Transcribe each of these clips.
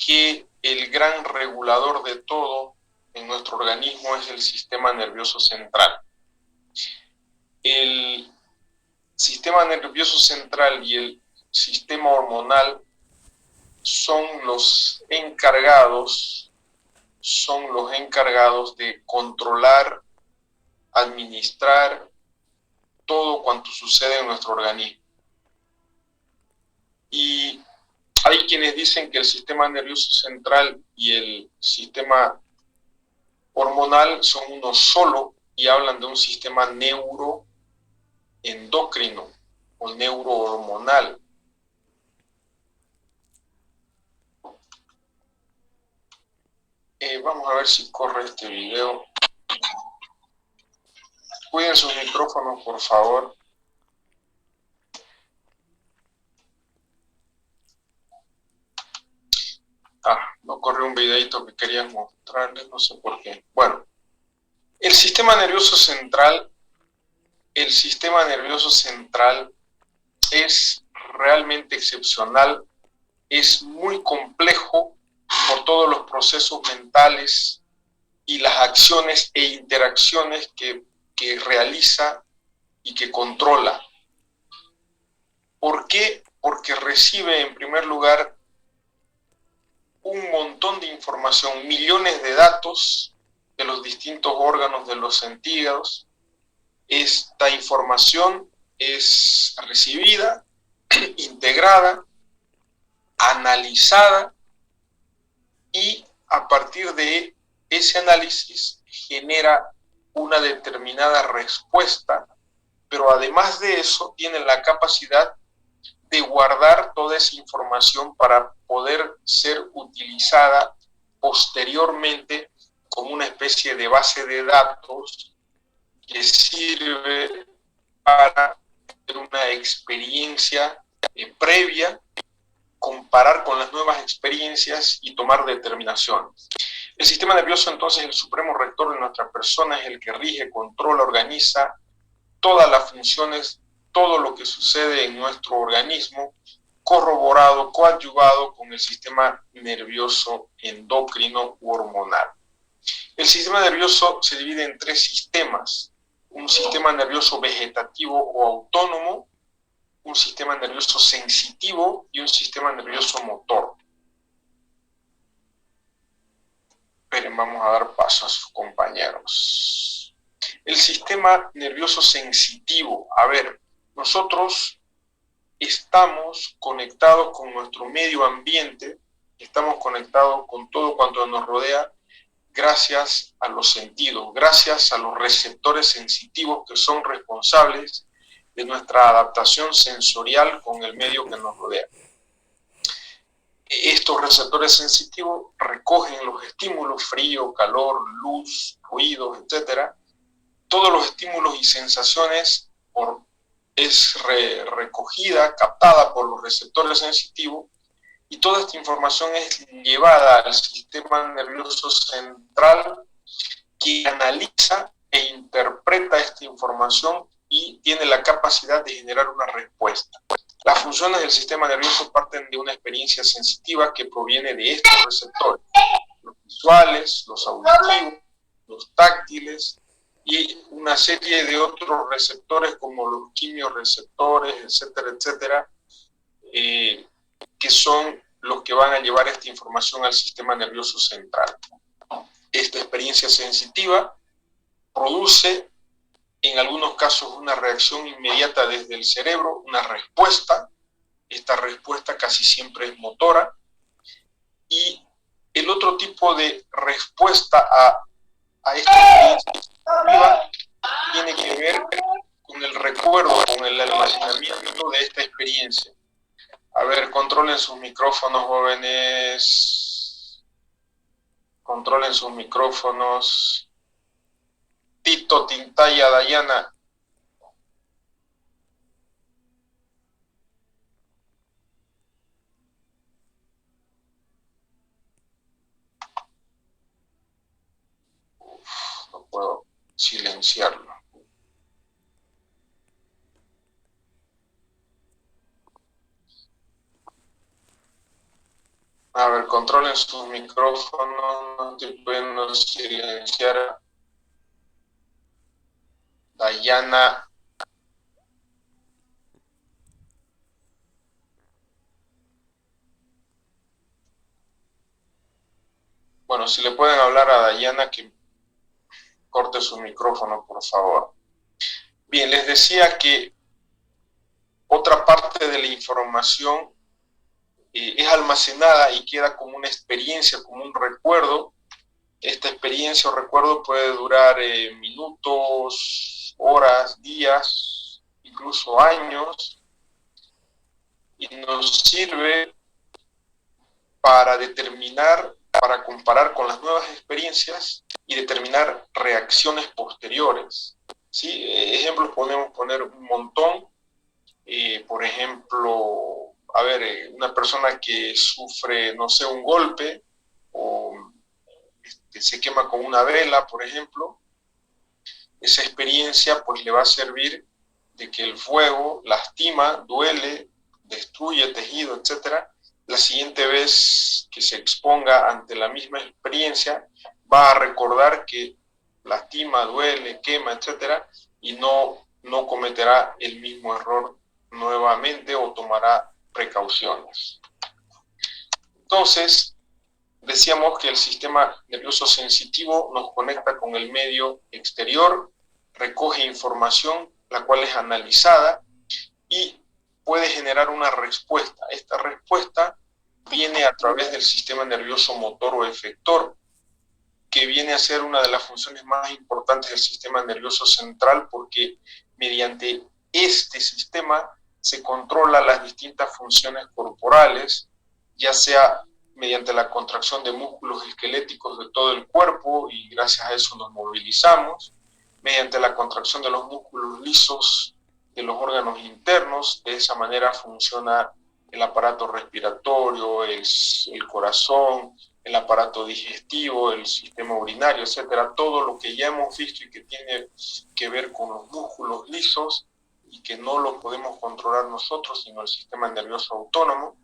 que el gran regulador de todo en nuestro organismo es el sistema nervioso central. El sistema nervioso central y el sistema hormonal son los encargados de controlar, administrar todo cuanto sucede en nuestro organismo. Y hay quienes dicen que el sistema nervioso central y el sistema hormonal son uno solo y hablan de un sistema neuroendocrino o neurohormonal. Vamos a ver si corre este video. Cuiden sus micrófonos, por favor. No corrió un videito que quería mostrarles, no sé por qué. Bueno, el sistema nervioso central es realmente excepcional, es muy complejo por todos los procesos mentales y las acciones e interacciones que realiza y que controla. ¿Por qué? Porque recibe en primer lugar un montón de información, millones de datos de los distintos órganos de los sentidos. Esta información es recibida, integrada, analizada y a partir de ese análisis genera una determinada respuesta, pero además de eso tiene la capacidad de guardar toda esa información para poder ser utilizada posteriormente como una especie de base de datos que sirve para tener una experiencia previa, comparar con las nuevas experiencias y tomar determinaciones. El sistema nervioso entonces es el supremo rector de nuestra persona, es el que rige, controla, organiza todas las funciones, todo lo que sucede en nuestro organismo, corroborado, coadyuvado con el sistema nervioso endocrino u hormonal. El sistema nervioso se divide en tres sistemas: un sistema nervioso vegetativo o autónomo, un sistema nervioso sensitivo y un sistema nervioso motor. Esperen, vamos a dar paso a sus compañeros. El sistema nervioso sensitivo. A ver, nosotros estamos conectados con nuestro medio ambiente, estamos conectados con todo cuanto nos rodea gracias a los sentidos, gracias a los receptores sensitivos que son responsables de nuestra adaptación sensorial con el medio que nos rodea. Estos receptores sensitivos recogen los estímulos, frío, calor, luz, ruidos, etc. Todos los estímulos y sensaciones es recogida, captada por los receptores sensitivos, y toda esta información es llevada al sistema nervioso central, que analiza e interpreta esta información y tiene la capacidad de generar una respuesta. Las funciones del sistema nervioso parten de una experiencia sensitiva que proviene de estos receptores: los visuales, los auditivos, los táctiles y una serie de otros receptores como los quimiorreceptores, etcétera, etcétera, que son los que van a llevar esta información al sistema nervioso central. Esta experiencia sensitiva produce en algunos casos una reacción inmediata desde el cerebro, una respuesta. Esta respuesta casi siempre es motora, y el otro tipo de respuesta a esta experiencia sensitiva tiene que ver con el recuerdo, con el almacenamiento de esta experiencia. A ver, controlen sus micrófonos, jóvenes. Controlen sus micrófonos. Tito, Tintaya, Dayana. No puedo silenciarlo. A ver, controlen sus micrófonos, no estoy pudiendo silenciar. Dayana. Bueno, si le pueden hablar a Dayana que corte su micrófono, por favor. Bien, les decía que otra parte de la información es almacenada y queda como una experiencia, como un recuerdo. Esta experiencia o recuerdo puede durar minutos, horas, días, incluso años, y nos sirve para determinar, para comparar con las nuevas experiencias y determinar reacciones posteriores. ¿Sí? Ejemplos podemos poner un montón. Por ejemplo, a ver, una persona que sufre, no sé, un golpe o se quema con una vela, por ejemplo, esa experiencia pues le va a servir de que el fuego lastima, duele, destruye tejido, etcétera. La siguiente vez que se exponga ante la misma experiencia va a recordar que lastima, duele, quema, etcétera, y no cometerá el mismo error nuevamente o tomará precauciones. Entonces, decíamos que el sistema nervioso sensitivo nos conecta con el medio exterior, recoge información, la cual es analizada y puede generar una respuesta. Esta respuesta viene a través del sistema nervioso motor o efector, que viene a ser una de las funciones más importantes del sistema nervioso central, porque mediante este sistema se controla las distintas funciones corporales, ya sea mediante la contracción de músculos esqueléticos de todo el cuerpo, y gracias a eso nos movilizamos, mediante la contracción de los músculos lisos de los órganos internos. De esa manera funciona el aparato respiratorio, el corazón, el aparato digestivo, el sistema urinario, etcétera. Todo lo que ya hemos visto y que tiene que ver con los músculos lisos y que no lo podemos controlar nosotros, sino el sistema nervioso autónomo.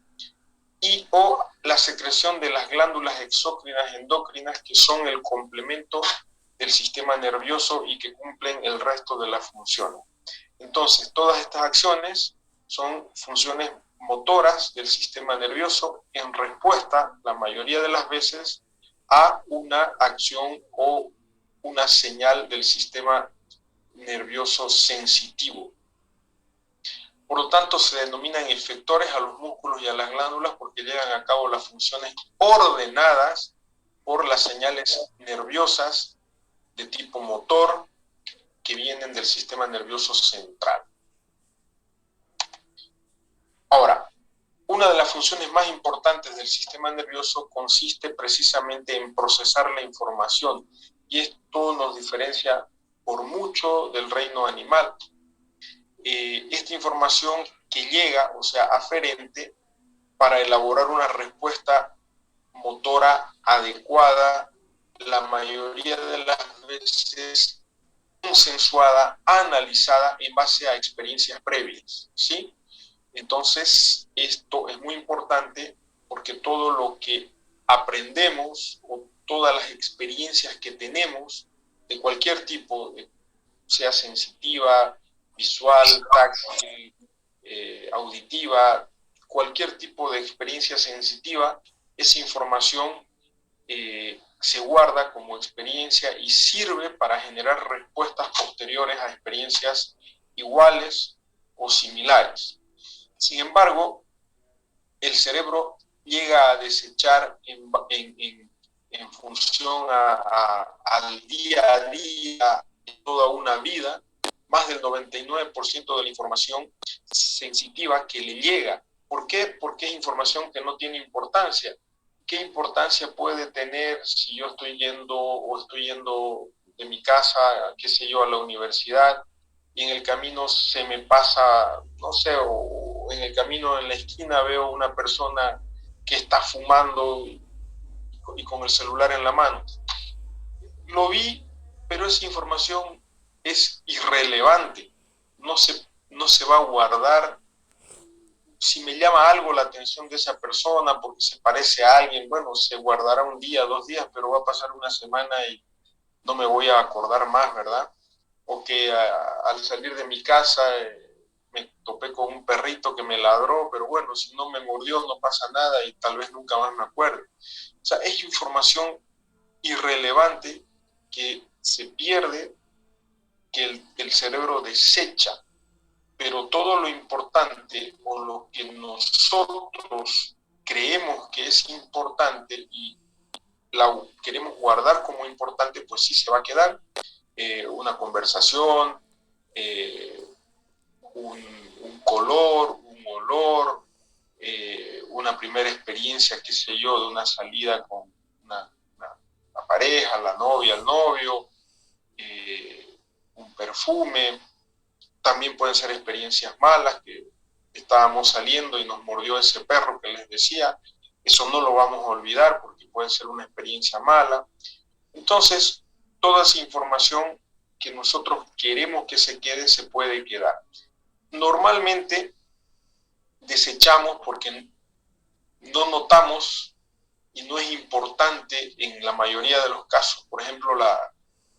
Y o la secreción de las glándulas exócrinas endocrinas, que son el complemento del sistema nervioso y que cumplen el resto de las funciones. Entonces, todas estas acciones son funciones motoras del sistema nervioso en respuesta, la mayoría de las veces, a una acción o una señal del sistema nervioso sensitivo. Por lo tanto, se denominan efectores a los músculos y a las glándulas porque llevan a cabo las funciones ordenadas por las señales nerviosas de tipo motor que vienen del sistema nervioso central. Ahora, una de las funciones más importantes del sistema nervioso consiste precisamente en procesar la información, y esto nos diferencia por mucho del reino animal. Esta información que llega, o sea, aferente, para elaborar una respuesta motora adecuada, la mayoría de las veces consensuada, analizada en base a experiencias previas, ¿sí? Entonces, esto es muy importante porque todo lo que aprendemos o todas las experiencias que tenemos de cualquier tipo, sea sensitiva, visual, táctil, auditiva, cualquier tipo de experiencia sensitiva, esa información se guarda como experiencia y sirve para generar respuestas posteriores a experiencias iguales o similares. Sin embargo, el cerebro llega a desechar en función al día a día, en toda una vida, más del 99% de la información sensitiva que le llega. ¿Por qué? Porque es información que no tiene importancia. ¿Qué importancia puede tener si yo estoy yendo de mi casa, qué sé yo, a la universidad, y en el camino se me pasa, no sé, o en el camino en la esquina veo una persona que está fumando y con el celular en la mano? Lo vi, pero esa información es irrelevante, no se va a guardar si me llama algo la atención de esa persona porque se parece a alguien, bueno, se guardará un día, 2 días, pero va a pasar una semana y no me voy a acordar más, ¿verdad? O que al salir de mi casa me topé con un perrito que me ladró, pero bueno, si no me mordió no pasa nada y tal vez nunca más me acuerde. O sea, es información irrelevante que se pierde, que el cerebro desecha, pero todo lo importante o lo que nosotros creemos que es importante y queremos guardar como importante, pues sí se va a quedar. Una conversación, eh, un color, un olor, una primera experiencia, qué sé yo, de una salida con una pareja, la novia, el novio, un perfume. También pueden ser experiencias malas, que estábamos saliendo y nos mordió ese perro que les decía. Eso no lo vamos a olvidar porque puede ser una experiencia mala. Entonces, toda esa información que nosotros queremos que se quede, se puede quedar. Normalmente desechamos porque no notamos y no es importante en la mayoría de los casos. Por ejemplo,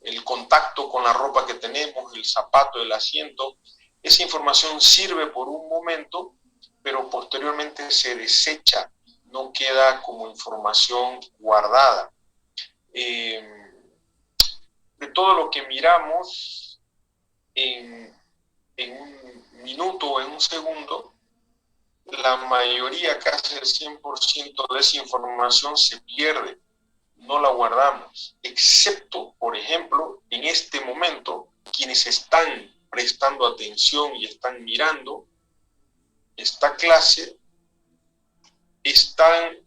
el contacto con la ropa que tenemos, el zapato, el asiento, esa información sirve por un momento, pero posteriormente se desecha, no queda como información guardada. De todo lo que miramos en un minuto o en un segundo, la mayoría, casi el 100% de esa información se pierde, no la guardamos, excepto, por ejemplo, en este momento, quienes están prestando atención y están mirando esta clase, están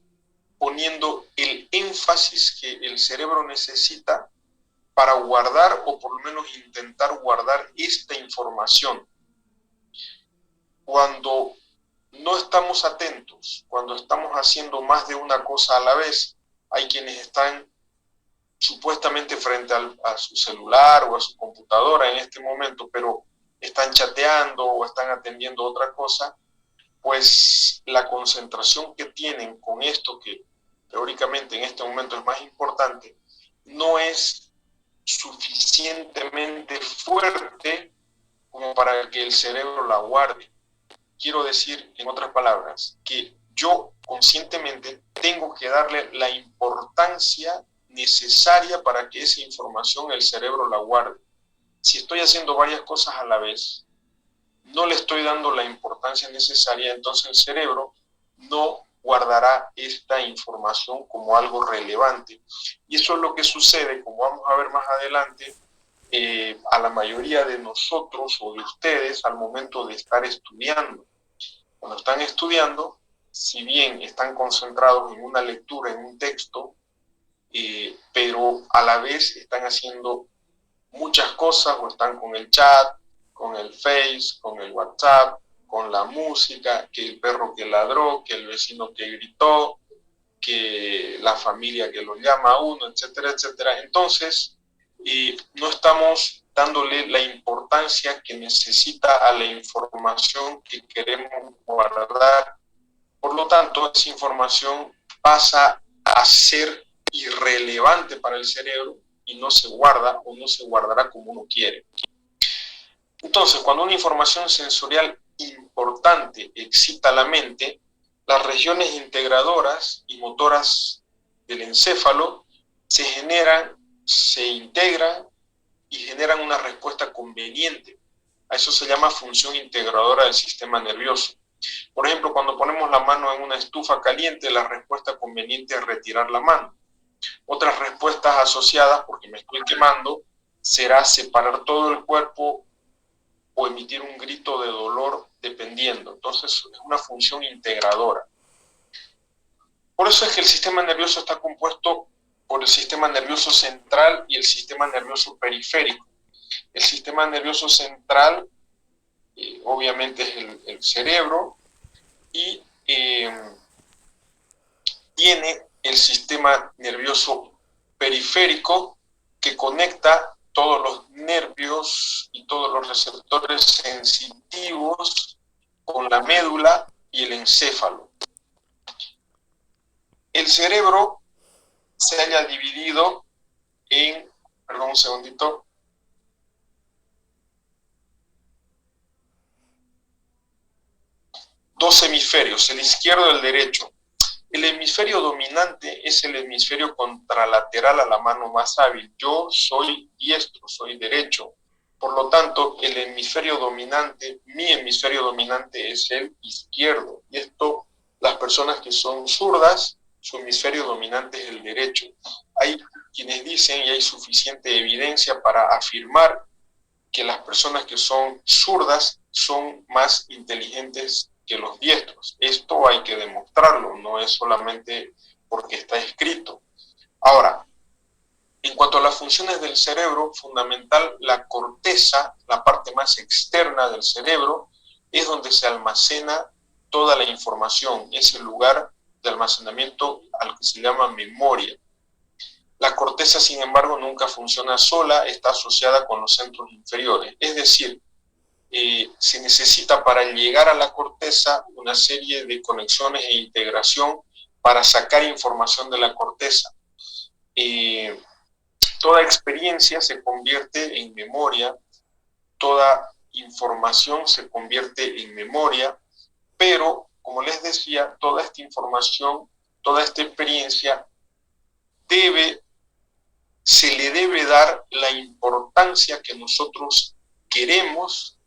poniendo el énfasis que el cerebro necesita para guardar o por lo menos intentar guardar esta información. Cuando no estamos atentos, cuando estamos haciendo más de una cosa a la vez, hay quienes están supuestamente frente a su celular o a su computadora en este momento, pero están chateando o están atendiendo otra cosa, pues la concentración que tienen con esto que teóricamente en este momento es más importante, no es suficientemente fuerte como para que el cerebro la guarde. Quiero decir, en otras palabras, que yo conscientemente tengo que darle la importancia necesaria para que esa información el cerebro la guarde. Si estoy haciendo varias cosas a la vez, no le estoy dando la importancia necesaria, entonces el cerebro no guardará esta información como algo relevante. Y eso es lo que sucede, como vamos a ver más adelante, a la mayoría de nosotros o de ustedes al momento de estar estudiando. Cuando están estudiando, si bien están concentrados en una lectura, en un texto, pero a la vez están haciendo muchas cosas o están con el chat, con el Face, con el WhatsApp, con la música, que el perro que ladró, que el vecino que gritó, que la familia que lo llama a uno, etcétera, etcétera. Entonces, no estamos dándole la importancia que necesita a la información que queremos guardar. Por lo tanto, esa información pasa a ser irrelevante para el cerebro y no se guarda o no se guardará como uno quiere. Entonces, cuando una información sensorial importante excita la mente, las regiones integradoras y motoras del encéfalo se generan, se integran y generan una respuesta conveniente. A eso se llama función integradora del sistema nervioso. Por ejemplo, cuando ponemos la mano en una estufa caliente, la respuesta conveniente es retirar la mano. Otras respuestas asociadas, porque me estoy quemando, será separar todo el cuerpo o emitir un grito de dolor dependiendo. Entonces es una función integradora. Por eso es que el sistema nervioso está compuesto por el sistema nervioso central y el sistema nervioso periférico. El sistema nervioso central obviamente es el cerebro y tiene el sistema nervioso periférico que conecta todos los nervios y todos los receptores sensitivos con la médula y el encéfalo. El cerebro se haya dividido en, perdón un segundito, dos hemisferios, el izquierdo y el derecho. El hemisferio dominante es el hemisferio contralateral a la mano más hábil. Yo soy diestro, soy derecho. Por lo tanto, el hemisferio dominante, mi hemisferio dominante es el izquierdo. Y esto, las personas que son zurdas, su hemisferio dominante es el derecho. Hay quienes dicen, y hay suficiente evidencia para afirmar, que las personas que son zurdas son más inteligentes que los diestros. Esto hay que demostrarlo, no es solamente porque está escrito. Ahora, en cuanto a las funciones del cerebro, fundamental, la corteza, la parte más externa del cerebro, es donde se almacena toda la información, es el lugar de almacenamiento al que se llama memoria. La corteza, sin embargo, nunca funciona sola, está asociada con los centros inferiores. Es decir, se necesita para llegar a la corteza una serie de conexiones e integración para sacar información de la corteza. Toda experiencia se convierte en memoria, toda información se convierte en memoria, pero, como les decía, toda esta información, toda esta experiencia se le debe dar la importancia que nosotros queremos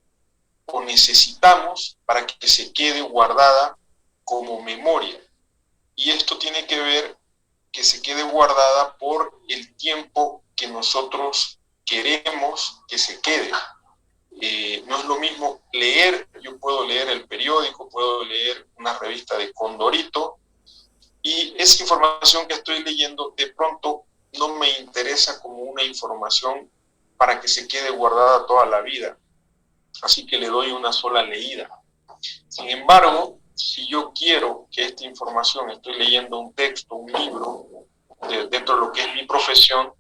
o necesitamos para que se quede guardada como memoria. Y esto tiene que ver que se quede guardada por el tiempo que nosotros queremos que se quede. No es lo mismo leer, yo puedo leer el periódico, puedo leer una revista de Condorito, y esa información que estoy leyendo de pronto no me interesa como una información para que se quede guardada toda la vida. Así que le doy una sola leída. Sin embargo, si yo quiero que esta información, estoy leyendo un texto, un libro, dentro de lo que es mi profesión,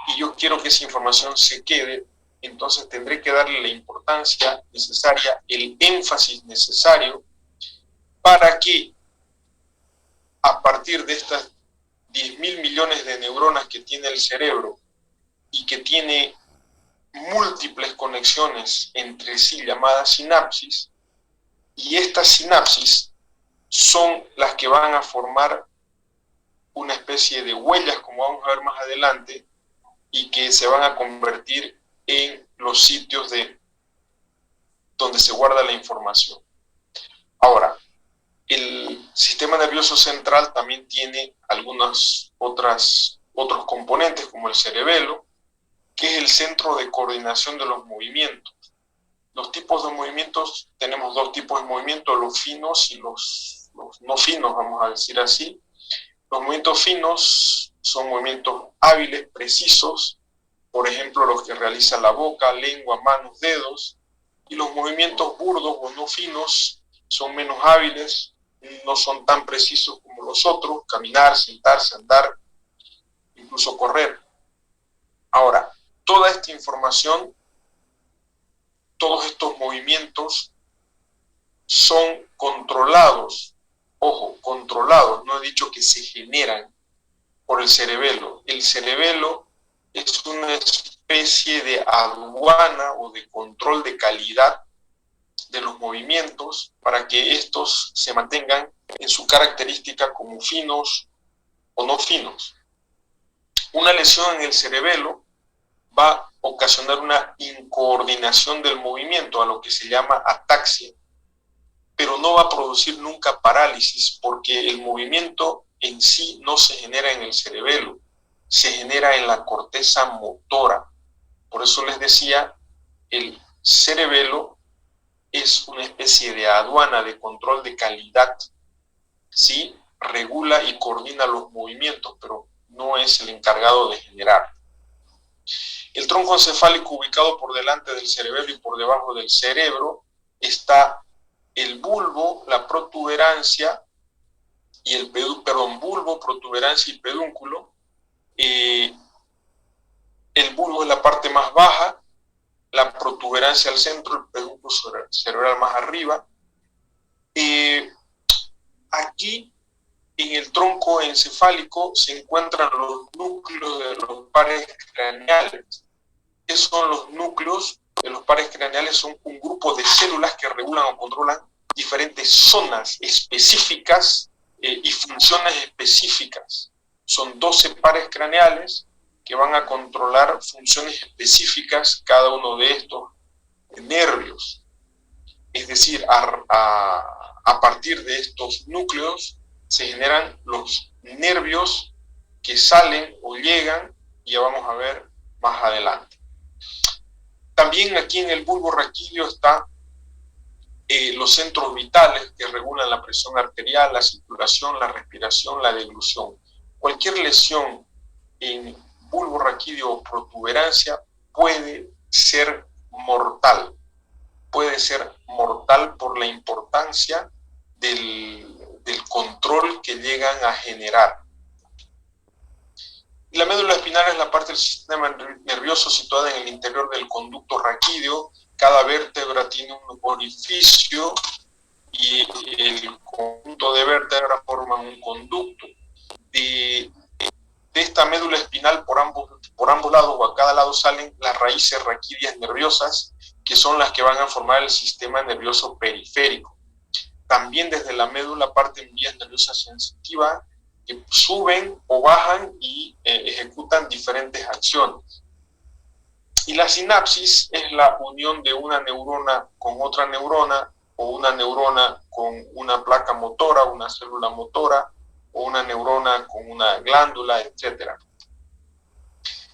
y yo quiero que esa información se quede, entonces tendré que darle la importancia necesaria, el énfasis necesario, para que a partir de estas 10.000 millones de neuronas que tiene el cerebro y que tiene múltiples conexiones entre sí llamadas sinapsis, y estas sinapsis son las que van a formar una especie de huellas, como vamos a ver más adelante, y que se van a convertir en los sitios donde se guarda la información. Ahora, el sistema nervioso central también tiene algunos otros componentes, como el cerebelo, que es el centro de coordinación de los movimientos. Los tipos de movimientos, tenemos dos tipos de movimientos, los finos y los no finos, vamos a decir así. Los movimientos finos son movimientos hábiles, precisos, por ejemplo, los que realiza la boca, lengua, manos, dedos. Y los movimientos burdos o no finos son menos hábiles, no son tan precisos como los otros, caminar, sentarse, andar, incluso correr. Ahora, toda esta información, todos estos movimientos son controlados, ojo, controlados, no he dicho que se generan por el cerebelo. El cerebelo es una especie de aduana o de control de calidad de los movimientos para que estos se mantengan en su característica como finos o no finos. Una lesión en el cerebelo va a ocasionar una incoordinación del movimiento, a lo que se llama ataxia, pero no va a producir nunca parálisis, porque el movimiento en sí no se genera en el cerebelo, se genera en la corteza motora. Por eso les decía, el cerebelo es una especie de aduana de control de calidad, ¿sí? Regula y coordina los movimientos, pero no es el encargado de generar. El tronco encefálico, ubicado por delante del cerebelo y por debajo del cerebro, está el bulbo, la protuberancia y el bulbo, protuberancia y pedúnculo. El bulbo es la parte más baja, la protuberancia al centro, el pedúnculo cerebral más arriba. Eh, Aquí en el tronco encefálico se encuentran los núcleos de los pares craneales. ¿Qué son los núcleos de los pares craneales? Son un grupo de células que regulan o controlan diferentes zonas específicas y funciones específicas. Son 12 pares craneales que van a controlar funciones específicas cada uno de estos nervios. Es decir, a partir de estos núcleos se generan los nervios que salen o llegan, y ya vamos a ver más adelante. También aquí en el bulbo raquídeo están los centros vitales que regulan la presión arterial, la circulación, la respiración, la deglución. Cualquier lesión en bulbo raquídeo o protuberancia puede ser mortal. Puede ser mortal por la importancia del control que llegan a generar. Y la médula espinal es la parte del sistema nervioso situada en el interior del conducto raquídeo. Cada vértebra tiene un orificio y el conjunto de vértebras forman un conducto. De esta médula espinal por ambos lados o a cada lado salen las raíces raquídeas nerviosas, que son las que van a formar el sistema nervioso periférico. También desde la médula parten vías nerviosas sensitivas que suben o bajan y ejecutan diferentes acciones. Y la sinapsis es la unión de una neurona con otra neurona, o una neurona con una placa motora, una célula motora, o una neurona con una glándula, etc.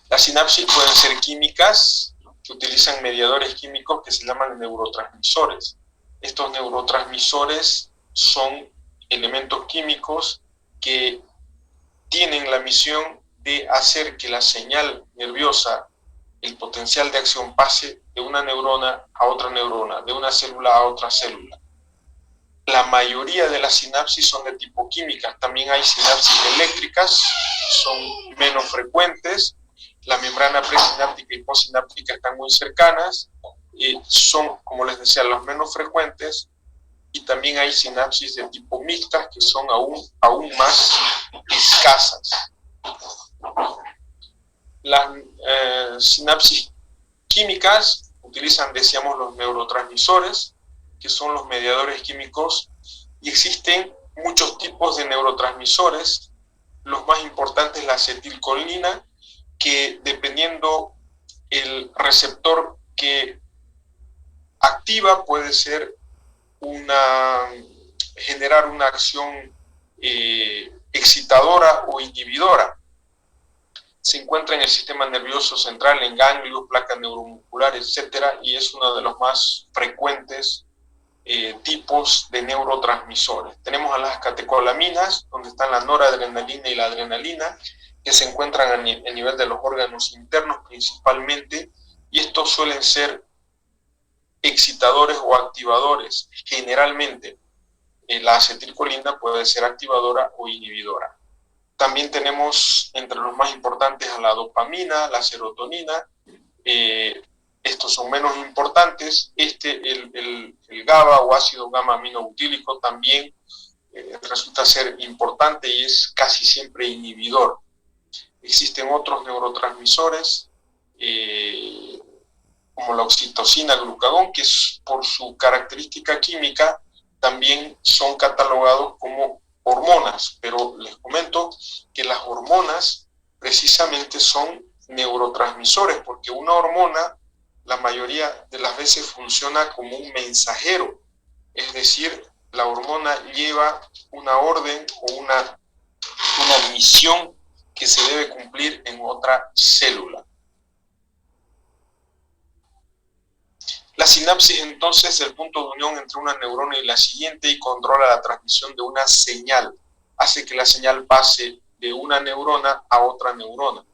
Las sinapsis pueden ser químicas, que utilizan mediadores químicos que se llaman neurotransmisores. Estos neurotransmisores son elementos químicos que tienen la misión de hacer que la señal nerviosa, el potencial de acción, pase de una neurona a otra neurona, de una célula a otra célula. La mayoría de las sinapsis son de tipo química. También hay sinapsis eléctricas, son menos frecuentes. La membrana presináptica y postsináptica están muy cercanas, son, como les decía, las menos frecuentes. Y también hay sinapsis de tipo mixtas que son aún más escasas. Las sinapsis químicas utilizan, decíamos, los neurotransmisores, que son los mediadores químicos, y existen muchos tipos de neurotransmisores. Los más importantes es la acetilcolina, que dependiendo el receptor que activa puede ser generar una acción excitadora o inhibidora. Se encuentra en el sistema nervioso central, en ganglios, placas neuromusculares, etc. Y es uno de los más frecuentes tipos de neurotransmisores. Tenemos a las catecolaminas, donde están la noradrenalina y la adrenalina, que se encuentran a nivel de los órganos internos principalmente, y estos suelen ser excitadores o activadores. Generalmente la acetilcolina puede ser activadora o inhibidora. También tenemos entre los más importantes a la dopamina, la serotonina. Estos son menos importantes. El GABA o ácido gamma aminobutílico también resulta ser importante y es casi siempre inhibidor. Existen otros neurotransmisores como la oxitocina, glucagón, que por su característica química también son catalogados como hormonas, pero les comento que las hormonas precisamente son neurotransmisores, porque una hormona la mayoría de las veces funciona como un mensajero, es decir, la hormona lleva una orden o una misión que se debe cumplir en otra célula. La sinapsis entonces es el punto de unión entre una neurona y la siguiente y controla la transmisión de una señal. Hace que la señal pase de una neurona a otra neurona.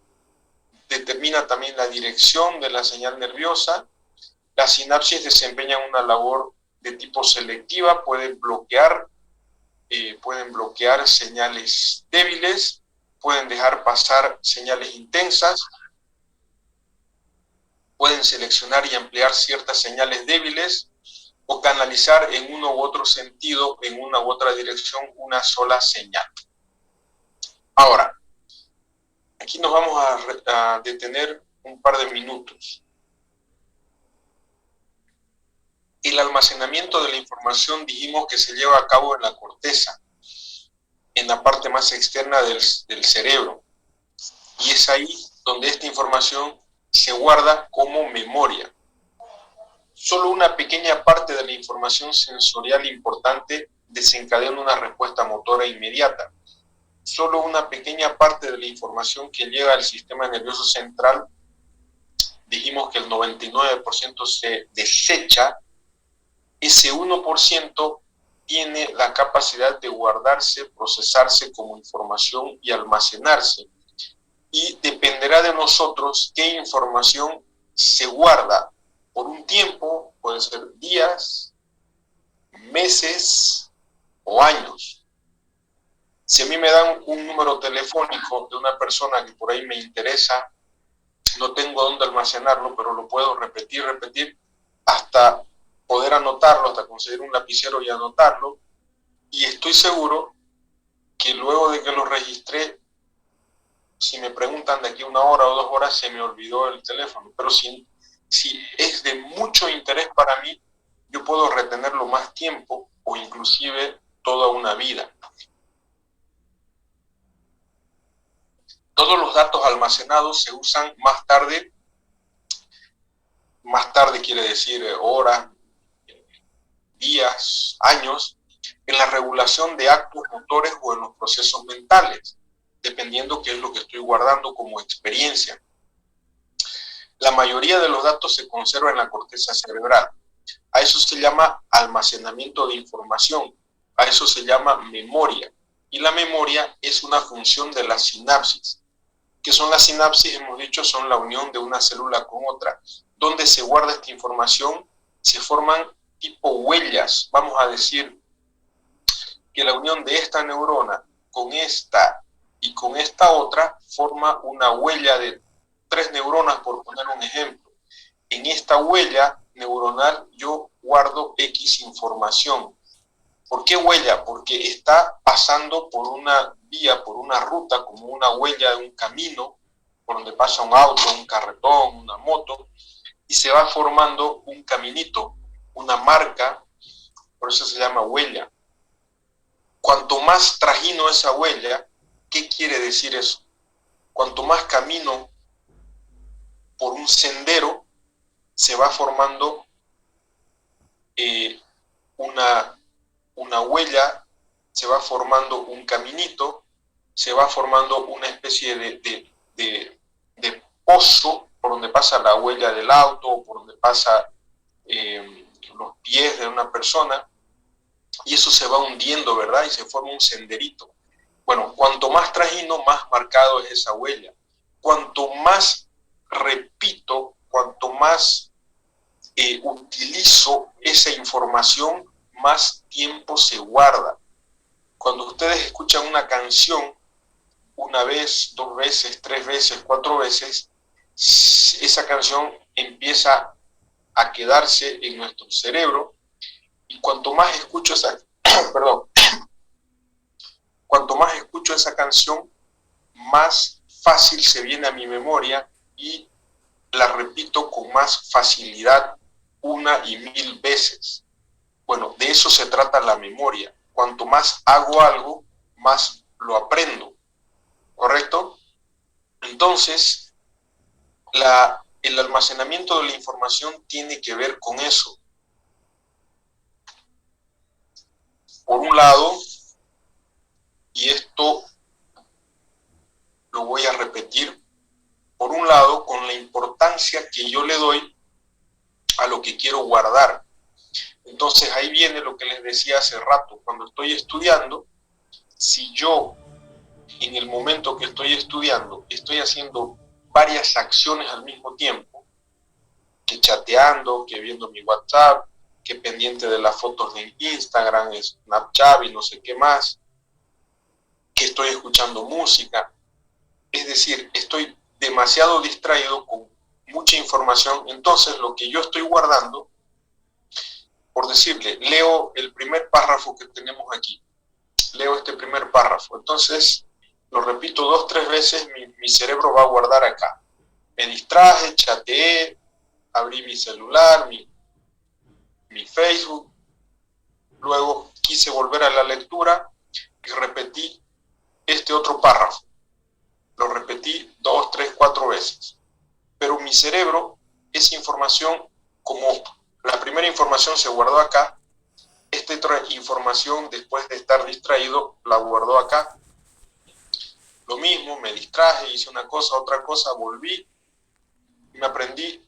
Determina también la dirección de la señal nerviosa. Las sinapsis desempeñan una labor de tipo selectiva, pueden bloquear señales débiles, pueden dejar pasar señales intensas, pueden seleccionar y ampliar ciertas señales débiles, o canalizar en uno u otro sentido, en una u otra dirección, una sola señal. Ahora, aquí nos vamos a detener un par de minutos. El almacenamiento de la información dijimos que se lleva a cabo en la corteza, en la parte más externa del cerebro. Y es ahí donde esta información se guarda como memoria. Solo una pequeña parte de la información sensorial importante desencadena una respuesta motora inmediata. Solo una pequeña parte de la información que llega al sistema nervioso central, dijimos que el 99% se desecha. Ese 1% tiene la capacidad de guardarse, procesarse como información y almacenarse. Y dependerá de nosotros qué información se guarda por un tiempo, puede ser días, meses o años. Si a mí me dan un número telefónico de una persona que por ahí me interesa, no tengo dónde almacenarlo, pero lo puedo repetir hasta poder anotarlo, hasta conseguir un lapicero y anotarlo. Y estoy seguro que luego de que lo registré, si me preguntan de aquí 1 hora o 2 horas, se me olvidó el teléfono. Pero si es de mucho interés para mí, yo puedo retenerlo más tiempo o inclusive toda una vida. Todos los datos almacenados se usan más tarde quiere decir horas, días, años, en la regulación de actos motores o en los procesos mentales, dependiendo qué es lo que estoy guardando como experiencia. La mayoría de los datos se conserva en la corteza cerebral. A eso se llama almacenamiento de información, a eso se llama memoria. Y la memoria es una función de la sinapsis. ¿Qué son las sinapsis? Hemos dicho, son la unión de una célula con otra. Donde se guarda esta información, se forman tipo huellas. Vamos a decir que la unión de esta neurona con esta y con esta otra forma una huella de 3 neuronas, por poner un ejemplo. En esta huella neuronal yo guardo X información. ¿Por qué huella? Porque está pasando por una vía, por una ruta, como una huella de un camino, por donde pasa un auto, un carretón, una moto, y se va formando un caminito, una marca, por eso se llama huella. Cuanto más trajino esa huella, ¿qué quiere decir eso? Cuanto más camino por un sendero, se va formando una huella, se va formando un caminito, se va formando una especie de pozo por donde pasa la huella del auto, por donde pasa los pies de una persona, y eso se va hundiendo, ¿verdad? Y se forma un senderito. Bueno, cuanto más trajino, más marcado es esa huella. Cuanto más repito, cuanto más utilizo esa información, más tiempo se guarda. Cuando ustedes escuchan una canción 1 vez, 2 veces, 3 veces, 4 veces, esa canción empieza a quedarse en nuestro cerebro, y cuanto más escucho esa cuanto más escucho esa canción, más fácil se viene a mi memoria y la repito con más facilidad 1 y 1000 veces. Bueno, de eso se trata la memoria. Cuanto más hago algo, más lo aprendo. ¿Correcto? Entonces, el almacenamiento de la información tiene que ver con eso. Por un lado, y esto lo voy a repetir, por un lado, con la importancia que yo le doy a lo que quiero guardar. Entonces ahí viene lo que les decía hace rato. Cuando estoy estudiando, si yo en el momento que estoy estudiando estoy haciendo varias acciones al mismo tiempo, que chateando, que viendo mi WhatsApp, que pendiente de las fotos de Instagram, Snapchat y no sé qué más, que estoy escuchando música, es decir, estoy demasiado distraído con mucha información, entonces lo que yo estoy guardando, por decirle, leo el primer párrafo que tenemos aquí, leo este primer párrafo, entonces lo repito 2, 3 veces, mi cerebro va a guardar acá. Me distraje, chateé, abrí mi celular, mi Facebook, luego quise volver a la lectura y repetí este otro párrafo. Lo repetí 2, 3, 4 veces. Pero mi cerebro, esa información, como la primera información se guardó acá, esta otra información, después de estar distraído, la guardó acá. Lo mismo, me distraje, hice una cosa, otra cosa, volví y me aprendí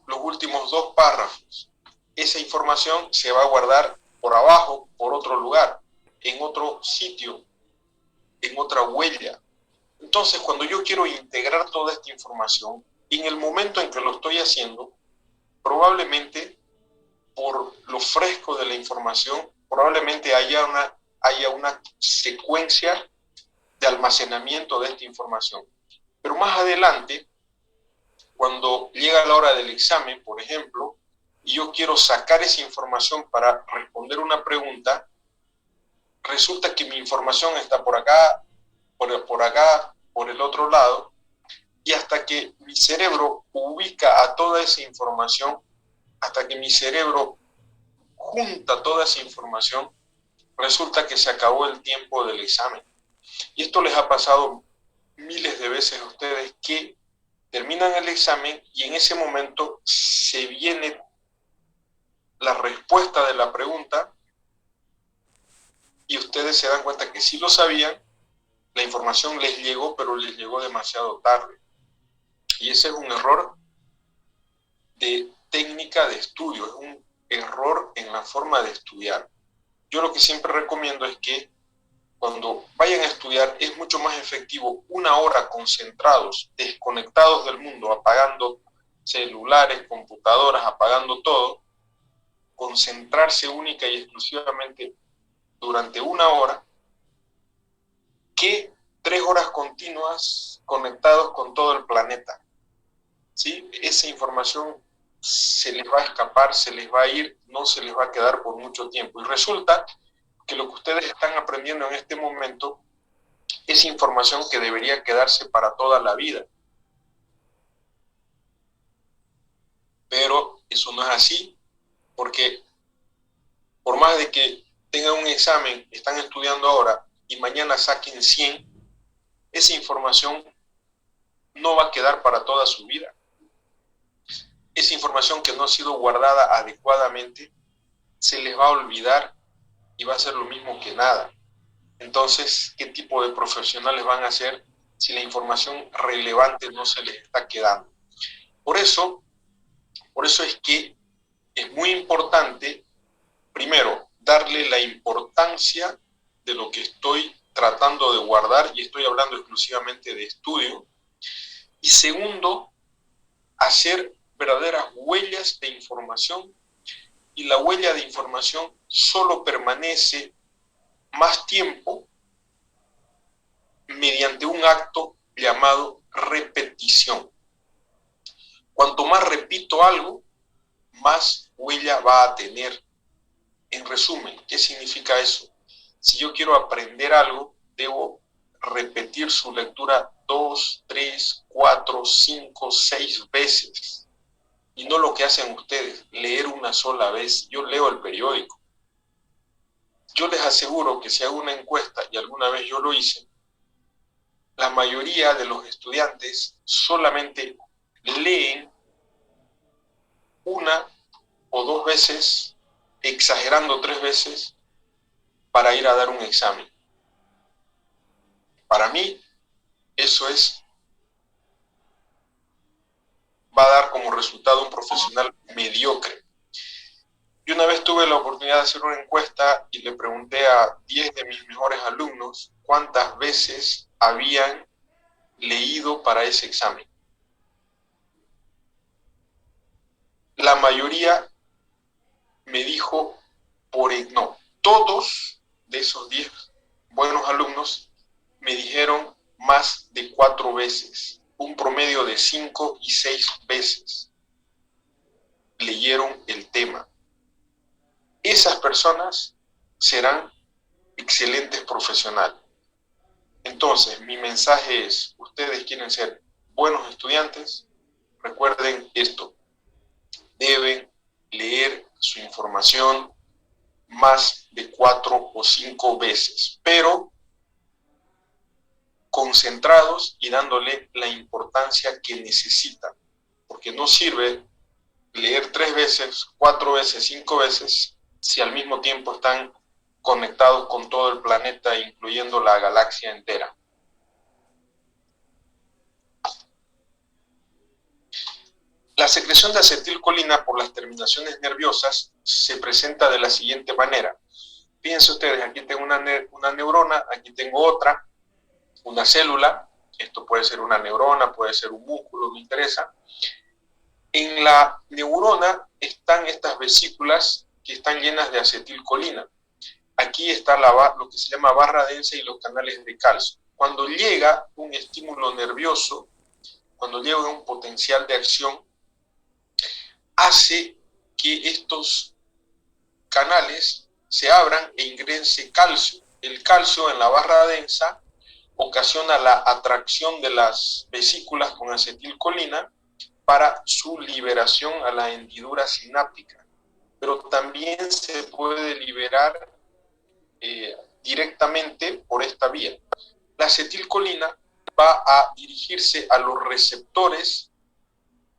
los últimos 2 párrafos. Esa información se va a guardar por abajo, por otro lugar, en otro sitio, en otra huella. Entonces, cuando yo quiero integrar toda esta información, en el momento en que lo estoy haciendo, probablemente por lo fresco de la información, probablemente haya una secuencia de almacenamiento de esta información. Pero más adelante, cuando llega la hora del examen, por ejemplo, y yo quiero sacar esa información para responder una pregunta, resulta que mi información está por acá, por acá, por el otro lado, y hasta que mi cerebro ubica a toda esa información, hasta que mi cerebro junta toda esa información, resulta que se acabó el tiempo del examen. Y esto les ha pasado miles de veces a ustedes, que terminan el examen y en ese momento se viene la respuesta de la pregunta y ustedes se dan cuenta que sí lo sabían, la información les llegó, pero les llegó demasiado tarde. Y ese es un error de técnica de estudio, es un error en la forma de estudiar. Yo lo que siempre recomiendo es que cuando vayan a estudiar es mucho más efectivo 1 hora concentrados, desconectados del mundo, apagando celulares, computadoras, apagando todo, concentrarse única y exclusivamente durante 1 hora, que 3 horas continuas conectados con todo el planeta. ¿Sí? Esa información se les va a escapar, se les va a ir, no se les va a quedar por mucho tiempo. Y resulta que lo que ustedes están aprendiendo en este momento es información que debería quedarse para toda la vida. Pero eso no es así, porque por más de que tengan un examen, están estudiando ahora y mañana saquen 100, esa información no va a quedar para toda su vida. Esa información que no ha sido guardada adecuadamente se les va a olvidar y va a ser lo mismo que nada. Entonces, ¿qué tipo de profesionales van a ser si la información relevante no se les está quedando? Por eso es que es muy importante, primero, darle la importancia de lo que estoy tratando de guardar, y estoy hablando exclusivamente de estudio. Y segundo, hacer verdaderas huellas de información, y la huella de información solo permanece más tiempo mediante un acto llamado repetición. Cuanto más repito algo, más huella va a tener. En resumen, ¿qué significa eso? Si yo quiero aprender algo, debo repetir su lectura 2, 3, 4, 5, 6 veces. Y no lo que hacen ustedes, leer una sola vez. Yo leo el periódico. Yo les aseguro que si hago una encuesta, y alguna vez yo lo hice, la mayoría de los estudiantes solamente leen 1 o 2 veces, exagerando 3 veces, para ir a dar un examen. Para mí, eso va a dar como resultado un profesional mediocre. Y una vez tuve la oportunidad de hacer una encuesta y le pregunté a 10 de mis mejores alumnos cuántas veces habían leído para ese examen. La mayoría me dijo, no, todos de esos 10 buenos alumnos me dijeron más de 4 veces, un promedio de 5 y 6 veces leyeron el tema. esas personas serán excelentes profesionales. Entonces, mi mensaje es, ustedes quieren ser buenos estudiantes, recuerden esto, deben leer su información más de 4 o 5 veces, pero concentrados y dándole la importancia que necesitan, porque no sirve leer 3 veces, 4 veces, 5 veces, si al mismo tiempo están conectados con todo el planeta, incluyendo la galaxia entera. La secreción de acetilcolina por las terminaciones nerviosas se presenta de la siguiente manera. Fíjense ustedes, aquí tengo una neurona, aquí tengo otra, una célula, esto puede ser una neurona, puede ser un músculo, me interesa. En la neurona están estas vesículas que están llenas de acetilcolina. Aquí está lo que se llama barra densa y los canales de calcio. Cuando llega un estímulo nervioso, cuando llega un potencial de acción, hace que estos canales se abran e ingrese calcio. El calcio en la barra densa ocasiona la atracción de las vesículas con acetilcolina para su liberación a la hendidura sináptica, pero también se puede liberar directamente por esta vía. La acetilcolina va a dirigirse a los receptores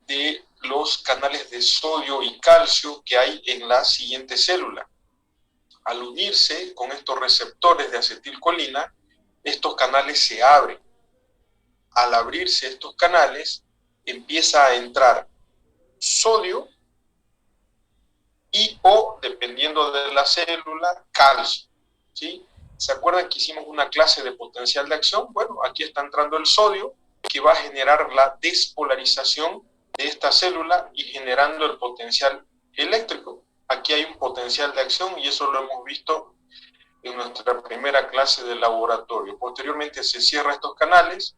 de los canales de sodio y calcio que hay en la siguiente célula. Al unirse con estos receptores de acetilcolina, estos canales se abren. Al abrirse estos canales, empieza a entrar sodio y o, dependiendo de la célula, calcio. ¿Sí? ¿Se acuerdan que hicimos una clase de potencial de acción? Bueno, aquí está entrando el sodio, que va a generar la despolarización de esta célula y generando el potencial eléctrico. Aquí hay un potencial de acción y eso lo hemos visto en nuestra primera clase de laboratorio. Posteriormente se cierran estos canales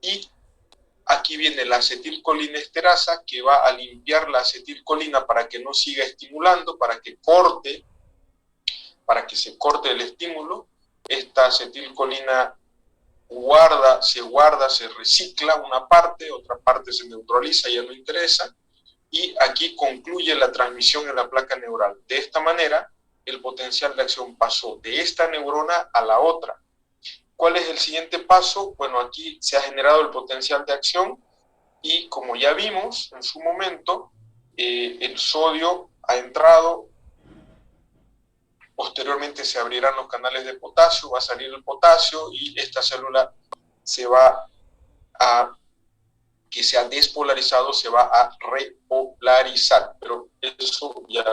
y aquí viene la acetilcolinesterasa que va a limpiar la acetilcolina para que no siga estimulando, para que se corte el estímulo. Esta acetilcolina se recicla una parte, otra parte se neutraliza, ya no interesa, y aquí concluye la transmisión en la placa neural. De esta manera, el potencial de acción pasó de esta neurona a la otra. ¿Cuál es el siguiente paso? Bueno, aquí se ha generado el potencial de acción y como ya vimos en su momento, el sodio ha entrado, posteriormente se abrirán los canales de potasio, va a salir el potasio y esta célula que se ha despolarizado se va a repolarizar, pero eso ya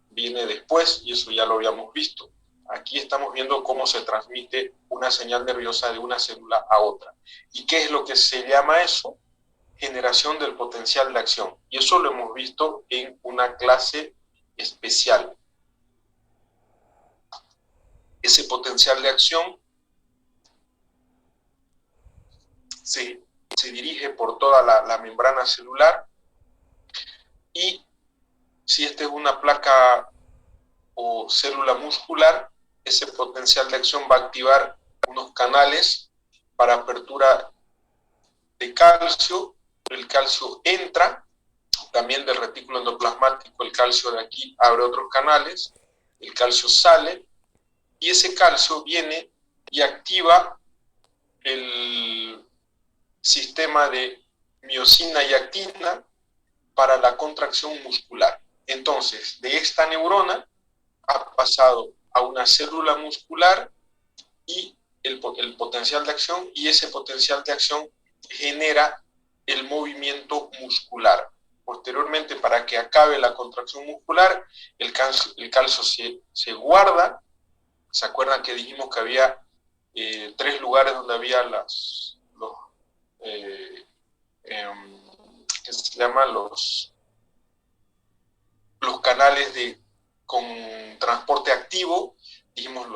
viene después y eso ya lo habíamos visto. Aquí estamos viendo cómo se transmite una señal nerviosa de una célula a otra. ¿Y qué es lo que se llama eso? Generación del potencial de acción. Y eso lo hemos visto en una clase especial. Ese potencial de acción se dirige por toda la membrana celular y si esta es una placa o célula muscular, ese potencial de acción va a activar unos canales para apertura de calcio. El calcio entra, también del retículo endoplasmático, el calcio de aquí abre otros canales, el calcio sale y ese calcio viene y activa el sistema de miosina y actina para la contracción muscular. Entonces, de esta neurona ha pasado a una célula muscular y el potencial de acción, y ese potencial de acción genera el movimiento muscular. Posteriormente, para que acabe la contracción muscular, el calcio se guarda. ¿Se acuerdan que dijimos que había 3 lugares donde había ¿qué se llama? Los canales con transporte activo? Dijimos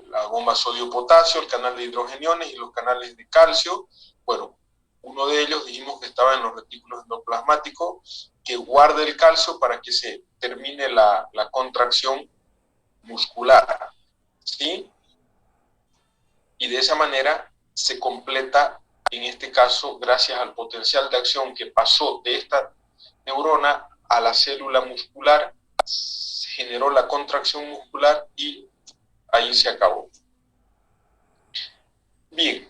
la bomba sodio-potasio, el canal de hidrogeniones y los canales de calcio. Bueno, Uno de ellos dijimos que estaba en los retículos endoplasmáticos, que guarda el calcio para que se termine la contracción muscular, ¿sí? Y de esa manera se completa, en este caso, gracias al potencial de acción que pasó de esta neurona a la célula muscular, se generó la contracción muscular y ahí se acabó. Bien,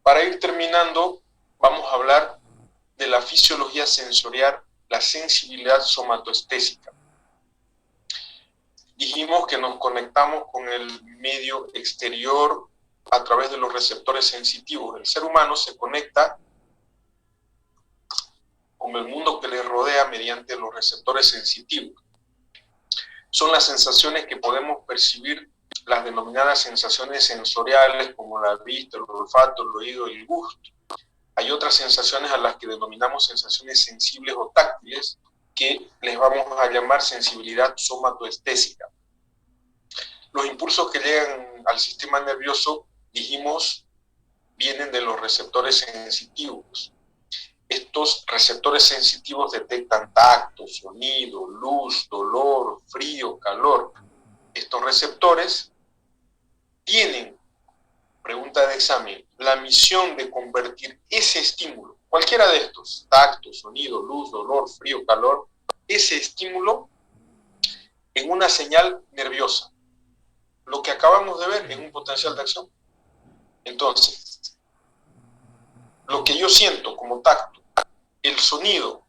para ir terminando, vamos a hablar de la fisiología sensorial, la sensibilidad somatoestésica. Dijimos que nos conectamos con el medio exterior a través de los receptores sensitivos. El ser humano se conecta con el mundo que le rodea mediante los receptores sensitivos. Son las sensaciones que podemos percibir, las denominadas sensaciones sensoriales, como la vista, el olfato, el oído y el gusto. Hay otras sensaciones a las que denominamos sensaciones sensibles o táctiles, que les vamos a llamar sensibilidad somatoestésica. Los impulsos que llegan al sistema nervioso, dijimos, vienen de los receptores sensitivos. Estos receptores sensitivos detectan tacto, sonido, luz, dolor, frío, calor. Estos receptores tienen, pregunta de examen, la misión de convertir ese estímulo, cualquiera de estos, tacto, sonido, luz, dolor, frío, calor, ese estímulo en una señal nerviosa. Lo que acabamos de ver en un potencial de acción. Entonces, lo que yo siento como tacto, el sonido,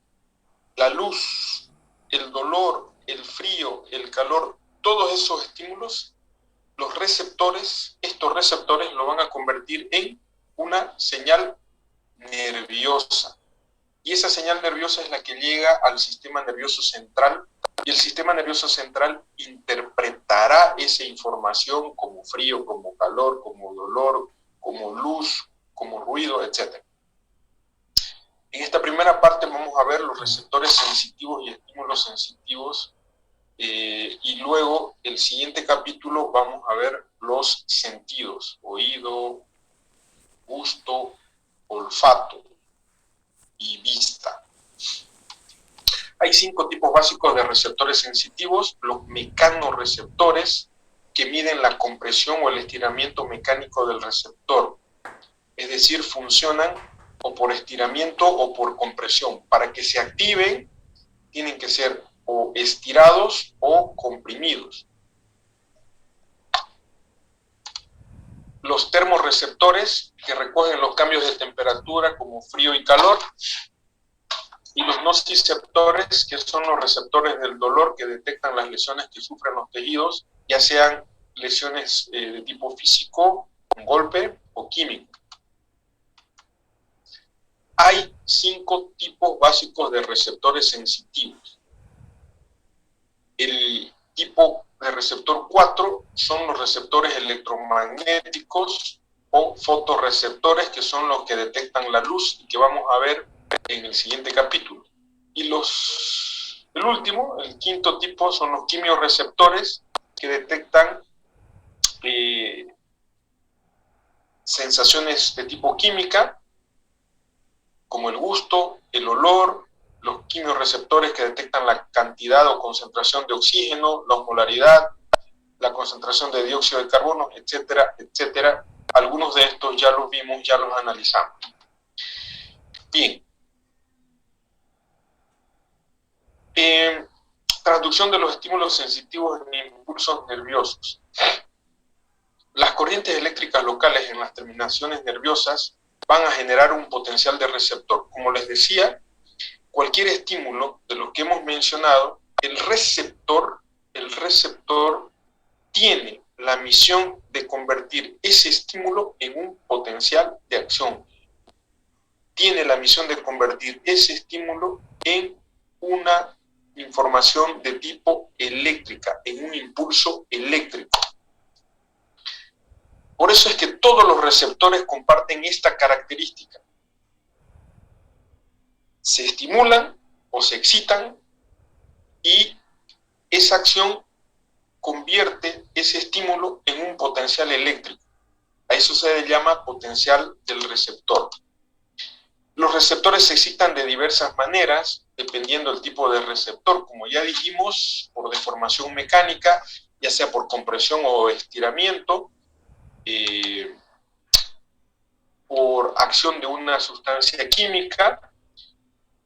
la luz, el dolor, el frío, el calor, todos esos estímulos, los receptores, estos receptores lo van a convertir en una señal nerviosa. Y esa señal nerviosa es la que llega al sistema nervioso central, y el sistema nervioso central interpretará esa información como frío, como calor, como dolor, como luz, como ruido, etc. En esta primera parte vamos a ver los receptores sensitivos y estímulos sensitivos, y luego el siguiente capítulo vamos a ver los sentidos, oído, gusto, olfato y vista. Hay 5 tipos básicos de receptores sensitivos: los mecanorreceptores, que miden la compresión o el estiramiento mecánico del receptor, es decir, funcionan o por estiramiento o por compresión. Para que se activen, tienen que ser o estirados o comprimidos. Los termorreceptores, que recogen los cambios de temperatura como frío y calor. Y los nociceptores, que son los receptores del dolor, que detectan las lesiones que sufren los tejidos, ya sean lesiones de tipo físico, un golpe, o químico. Hay 5 tipos básicos de receptores sensitivos. El tipo de receptor 4 son los receptores electromagnéticos o fotorreceptores, que son los que detectan la luz y que vamos a ver en el siguiente capítulo. Y el último, el 5.º tipo, son los quimiorreceptores, que detectan sensaciones de tipo química, como el gusto, el olor. Los quimiorreceptores, que detectan la cantidad o concentración de oxígeno, la osmolaridad, la concentración de dióxido de carbono, etcétera, etcétera. Algunos de estos ya los vimos, ya los analizamos. Bien. Transducción de los estímulos sensitivos en impulsos nerviosos. Las corrientes eléctricas locales en las terminaciones nerviosas van a generar un potencial de receptor. Como les decía, cualquier estímulo de los que hemos mencionado, el receptor tiene la misión de convertir ese estímulo en un potencial de acción. Tiene la misión de convertir ese estímulo en una información de tipo eléctrica, en un impulso eléctrico. Por eso es que todos los receptores comparten esta característica. Se estimulan o se excitan, y esa acción convierte ese estímulo en un potencial eléctrico. A eso se le llama potencial del receptor. Los receptores se excitan de diversas maneras, dependiendo del tipo de receptor, como ya dijimos, por deformación mecánica, ya sea por compresión o estiramiento, por acción de una sustancia química.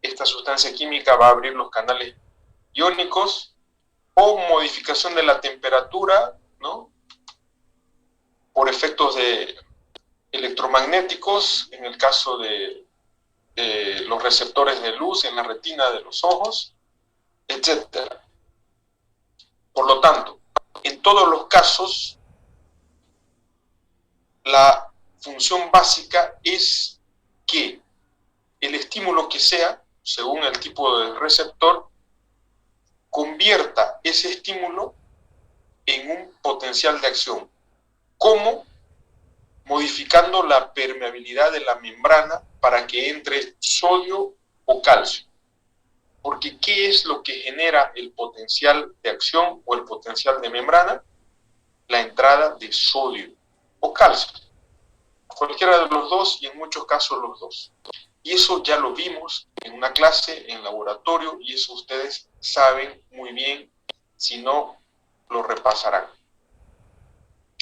Esta sustancia química va a abrir los canales iónicos, o modificación de la temperatura, ¿no? Por efectos electromagnéticos, en el caso de los receptores de luz en la retina de los ojos, etc. Por lo tanto, en todos los casos, la función básica es que el estímulo que sea, según el tipo de receptor, convierta ese estímulo en un potencial de acción. ¿Cómo? Modificando la permeabilidad de la membrana para que entre sodio o calcio. Porque ¿qué es lo que genera el potencial de acción o el potencial de membrana? La entrada de sodio o calcio. Cualquiera de los dos, y en muchos casos los dos. Y eso ya lo vimos en una clase, en laboratorio, y eso ustedes saben muy bien, si no, lo repasarán.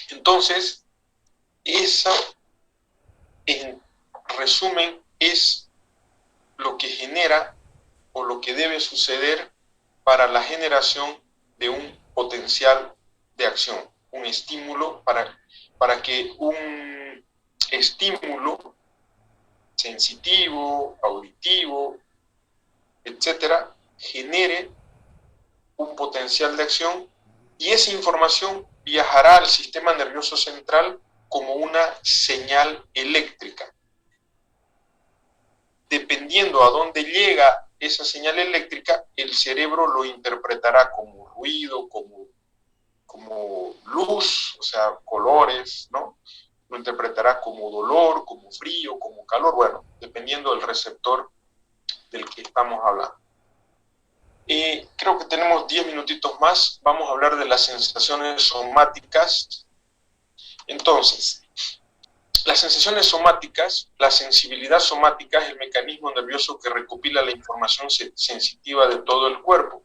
Entonces, eso, en resumen, es lo que genera o lo que debe suceder para la generación de un potencial de acción, un estímulo para que un estímulo sensitivo, auditivo, etcétera, genere un potencial de acción, y esa información viajará al sistema nervioso central como una señal eléctrica. Dependiendo a dónde llega esa señal eléctrica, el cerebro lo interpretará como ruido, como luz, o sea, colores, ¿no? Lo interpretará como dolor, como frío, como calor, bueno, dependiendo del receptor del que estamos hablando. Creo que tenemos 10 minutitos más. Vamos a hablar de las sensaciones somáticas. Entonces, las sensaciones somáticas, la sensibilidad somática es el mecanismo nervioso que recopila la información sensitiva de todo el cuerpo.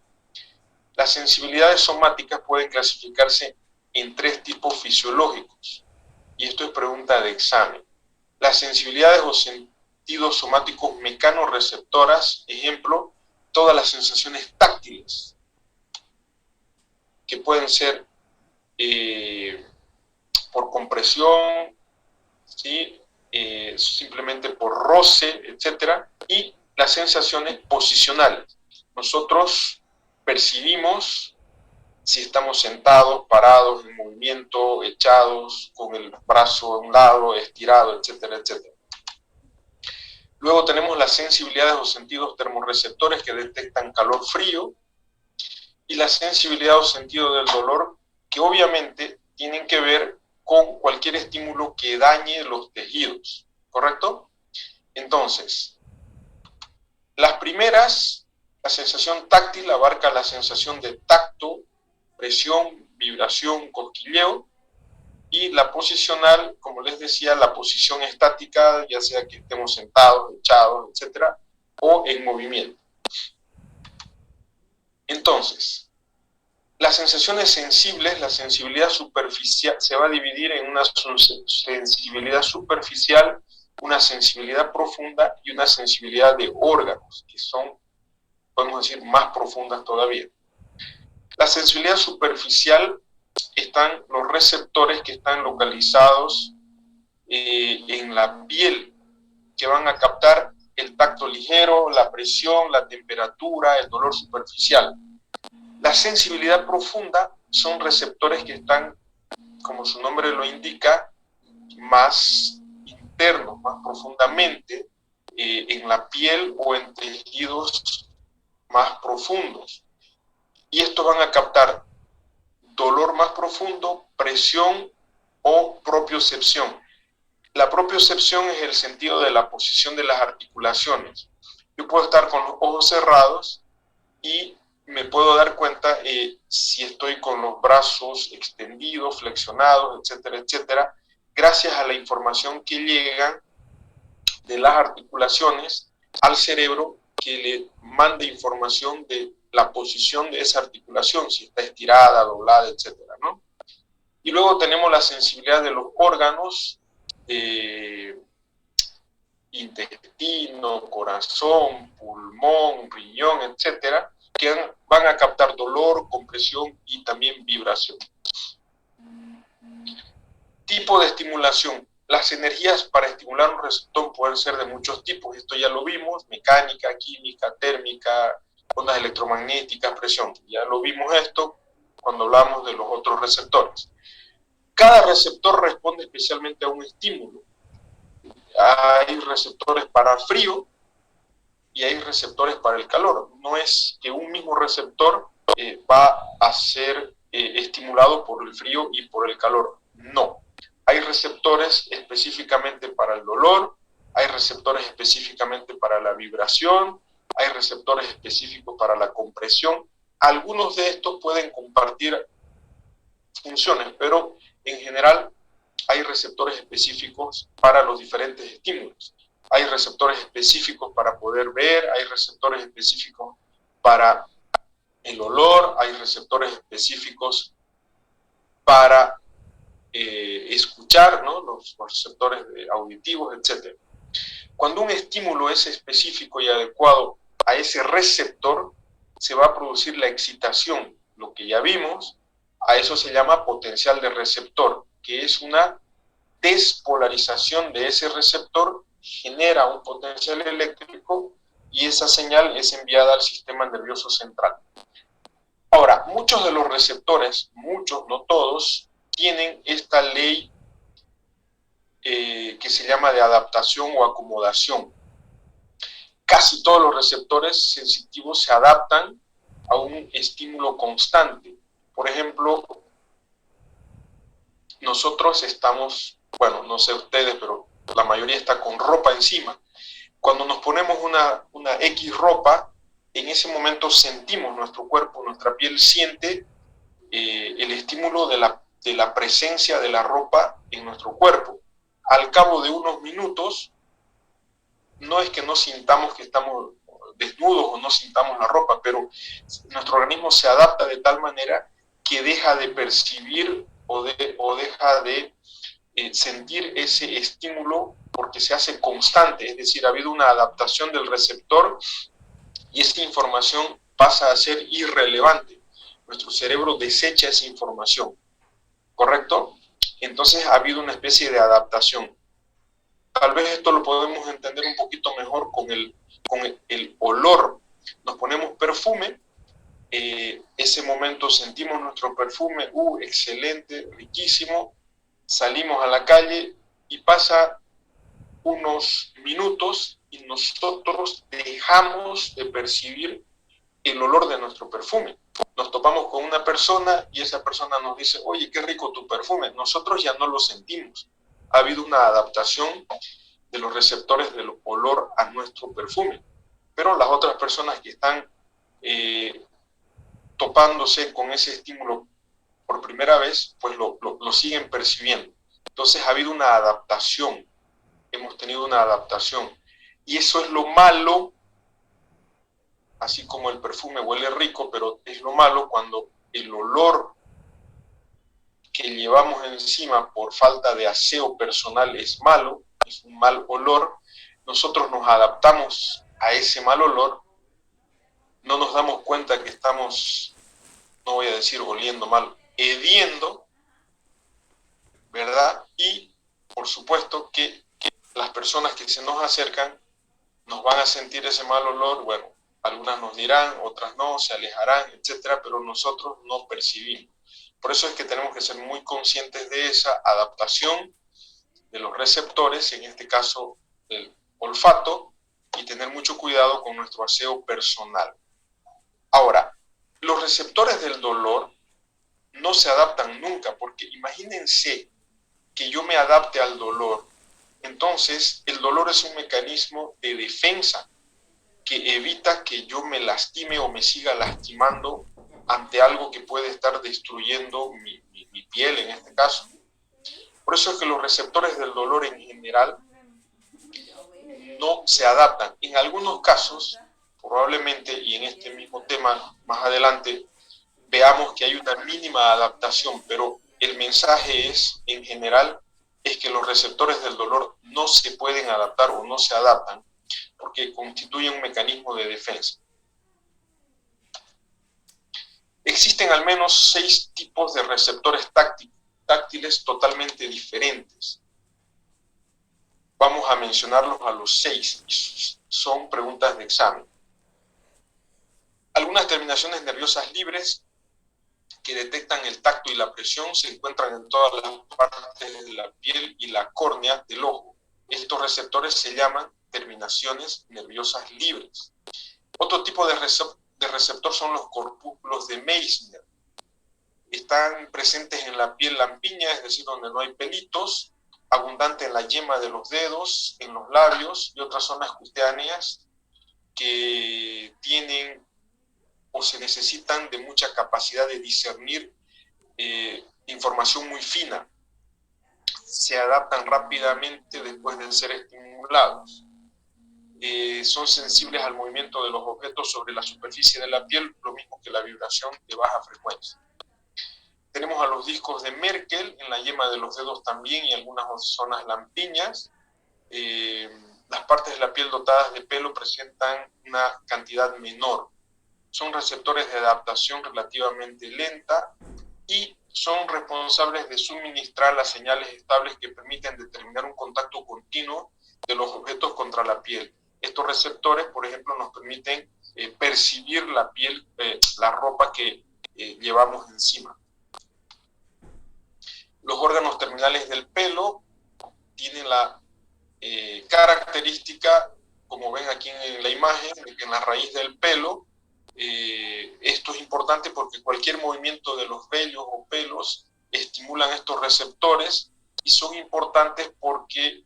Las sensibilidades somáticas pueden clasificarse en 3 tipos fisiológicos. Y esto es pregunta de examen. Las sensibilidades o sentidos somáticos mecanorreceptoras, ejemplo, todas las sensaciones táctiles, que pueden ser por compresión, ¿sí? Simplemente por roce, etc. Y las sensaciones posicionales. Nosotros percibimos si estamos sentados, parados, en movimiento, echados, con el brazo a un lado, estirado, etcétera, etcétera. Luego tenemos las sensibilidades o sentidos termorreceptores que detectan calor-frío, y la sensibilidad o sentido del dolor, que obviamente tienen que ver con cualquier estímulo que dañe los tejidos, ¿correcto? Entonces, las primeras, la sensación táctil abarca la sensación de tacto, presión, vibración, cosquilleo, y la posicional, como les decía, la posición estática, ya sea que estemos sentados, echados, etcétera, o en movimiento. Entonces, las sensaciones sensibles, la sensibilidad superficial, se va a dividir en una sensibilidad superficial, una sensibilidad profunda y una sensibilidad de órganos, que son, podemos decir, más profundas todavía. La sensibilidad superficial están los receptores que están localizados en la piel, que van a captar el tacto ligero, la presión, la temperatura, el dolor superficial. La sensibilidad profunda son receptores que están, como su nombre lo indica, más internos, más profundamente en la piel o en tejidos más profundos. Y estos van a captar dolor más profundo, presión o propiocepción. La propiocepción es el sentido de la posición de las articulaciones. Yo puedo estar con los ojos cerrados y me puedo dar cuenta si estoy con los brazos extendidos, flexionados, etcétera, etcétera, gracias a la información que llega de las articulaciones al cerebro, que le mande información de la posición de esa articulación, si está estirada, doblada, etcétera, ¿no? Y luego tenemos la sensibilidad de los órganos, intestino, corazón, pulmón, riñón, etcétera, que van a captar dolor, compresión y también vibración. Tipo de estimulación. Las energías para estimular un receptor pueden ser de muchos tipos. Esto ya lo vimos: mecánica, química, térmica, ondas electromagnéticas, presión. Ya lo vimos esto cuando hablamos de los otros receptores. Cada receptor responde especialmente a un estímulo. Hay receptores para frío y hay receptores para el calor. No es que un mismo receptor va a ser estimulado por el frío y por el calor. No. Hay receptores específicamente para el dolor, hay receptores específicamente para la vibración, hay receptores específicos para la compresión. Algunos de estos pueden compartir funciones, pero en general hay receptores específicos para los diferentes estímulos. Hay receptores específicos para poder ver, hay receptores específicos para el olor, hay receptores específicos para escuchar, ¿no? Los receptores auditivos, etc. Cuando un estímulo es específico y adecuado a ese receptor, se va a producir la excitación, lo que ya vimos. A eso se llama potencial de receptor, que es una despolarización de ese receptor, genera un potencial eléctrico y esa señal es enviada al sistema nervioso central. Ahora, muchos de los receptores, muchos, no todos, tienen esta ley que se llama de adaptación o acomodación. Casi todos los receptores sensitivos se adaptan a un estímulo constante. Por ejemplo, nosotros estamos, bueno, no sé ustedes, pero la mayoría está con ropa encima. Cuando nos ponemos una X ropa, en ese momento sentimos, nuestro cuerpo, nuestra piel siente el estímulo de la presencia de la ropa en nuestro cuerpo. Al cabo de unos minutos, no es que no sintamos que estamos desnudos o no sintamos la ropa, pero nuestro organismo se adapta de tal manera que deja de percibir o deja de sentir ese estímulo porque se hace constante, es decir, ha habido una adaptación del receptor y esta información pasa a ser irrelevante. Nuestro cerebro desecha esa información, ¿correcto? Entonces ha habido una especie de adaptación. Tal vez esto lo podemos entender un poquito mejor con el olor. Nos ponemos perfume, ese momento sentimos nuestro perfume, excelente, riquísimo, salimos a la calle y pasa unos minutos y nosotros dejamos de percibir el olor de nuestro perfume. Nos topamos con una persona y esa persona nos dice: oye, qué rico tu perfume. Nosotros ya no lo sentimos. Ha habido una adaptación de los receptores del olor a nuestro perfume. Pero las otras personas que están topándose con ese estímulo por primera vez, pues lo siguen percibiendo. Entonces ha habido una adaptación. Hemos tenido una adaptación. Y eso es lo malo, así como el perfume huele rico, pero es lo malo cuando el olor que llevamos encima por falta de aseo personal es malo, es un mal olor. Nosotros nos adaptamos a ese mal olor, no nos damos cuenta que estamos, no voy a decir oliendo mal, hediendo, ¿verdad? Y por supuesto que las personas que se nos acercan nos van a sentir ese mal olor. Bueno, algunas nos dirán, otras no, se alejarán, etcétera, pero nosotros no percibimos. Por eso es que tenemos que ser muy conscientes de esa adaptación de los receptores, en este caso del olfato, y tener mucho cuidado con nuestro aseo personal. Ahora, los receptores del dolor no se adaptan nunca, porque imagínense que yo me adapte al dolor. Entonces, el dolor es un mecanismo de defensa que evita que yo me lastime o me siga lastimando ante algo que puede estar destruyendo mi piel en este caso. Por eso es que los receptores del dolor en general se adaptan. En algunos casos, probablemente, y en este mismo tema más adelante, veamos que hay una mínima adaptación, pero el mensaje es, en general, es que los receptores del dolor no se pueden adaptar o no se adaptan porque constituyen un mecanismo de defensa. Existen al menos 6 tipos de receptores táctiles totalmente diferentes. Vamos a mencionarlos a los 6, y son preguntas de examen. Algunas terminaciones nerviosas libres que detectan el tacto y la presión se encuentran en todas las partes de la piel y la córnea del ojo. Estos receptores se llaman terminaciones nerviosas libres. Otro tipo de receptor son los corpúsculos de Meissner. Están presentes en la piel lampiña, es decir, donde no hay pelitos, abundante en la yema de los dedos, en los labios y otras zonas cutáneas que tienen o se necesitan de mucha capacidad de discernir información muy fina. Se adaptan rápidamente después de ser estimulados. Son sensibles al movimiento de los objetos sobre la superficie de la piel, lo mismo que la vibración de baja frecuencia. Tenemos a los discos de Merkel en la yema de los dedos también y algunas zonas lampiñas. Las partes de la piel dotadas de pelo presentan una cantidad menor. Son receptores de adaptación relativamente lenta y son responsables de suministrar las señales estables que permiten determinar un contacto continuo de los objetos contra la piel. Estos receptores, por ejemplo, nos permiten percibir la piel, la ropa que llevamos encima. Los órganos terminales del pelo tienen la característica, como ven aquí en la imagen, de que en la raíz del pelo, esto es importante porque cualquier movimiento de los vellos o pelos estimulan estos receptores y son importantes porque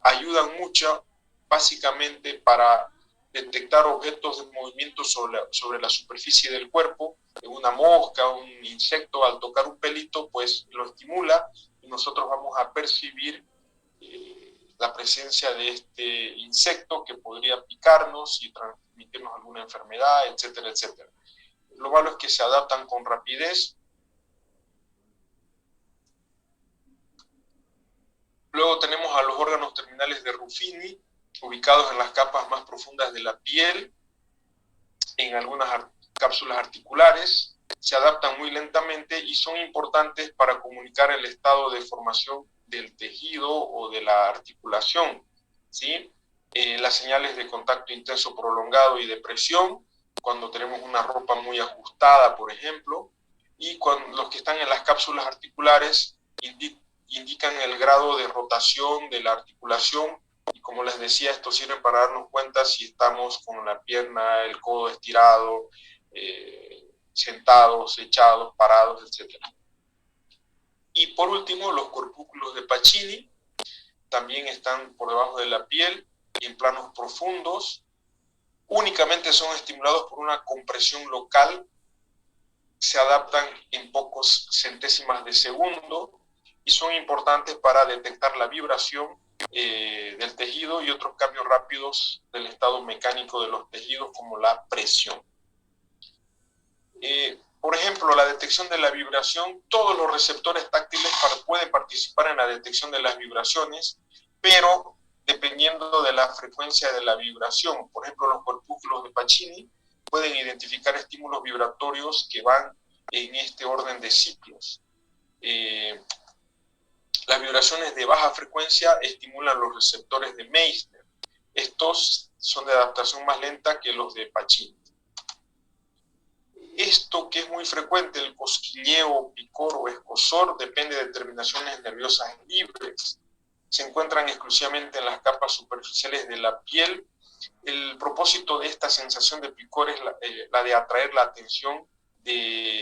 ayudan mucho, básicamente, para detectar objetos de movimiento sobre la superficie del cuerpo. Una mosca, un insecto, al tocar un pelito, pues lo estimula y nosotros vamos a percibir la presencia de este insecto que podría picarnos y transmitirnos alguna enfermedad, etcétera, etcétera. Lo malo es que se adaptan con rapidez. Luego tenemos a los órganos terminales de Ruffini, ubicados en las capas más profundas de la piel, en algunas cápsulas articulares. Se adaptan muy lentamente y son importantes para comunicar el estado de formación del tejido o de la articulación, ¿sí? Las señales de contacto intenso prolongado y de presión, cuando tenemos una ropa muy ajustada, por ejemplo, y los que están en las cápsulas articulares indican el grado de rotación de la articulación, y como les decía, esto sirve para darnos cuenta si estamos con la pierna, el codo estirado, sentados, echados, parados, etc. Y por último, los corpúsculos de Pacini también están por debajo de la piel y en planos profundos. Únicamente son estimulados por una compresión local, se adaptan en pocos centésimas de segundo y son importantes para detectar la vibración del tejido y otros cambios rápidos del estado mecánico de los tejidos, como la presión. Por ejemplo, la detección de la vibración, todos los receptores táctiles pueden participar en la detección de las vibraciones, pero dependiendo de la frecuencia de la vibración. Por ejemplo, los corpúsculos de Pacini pueden identificar estímulos vibratorios que van en este orden de ciclos. Las vibraciones de baja frecuencia estimulan los receptores de Meissner. Estos son de adaptación más lenta que los de Pacini. Esto, que es muy frecuente, el cosquilleo, picor o escozor, depende de terminaciones nerviosas libres. Se encuentran exclusivamente en las capas superficiales de la piel. El propósito de esta sensación de picor es la de atraer la atención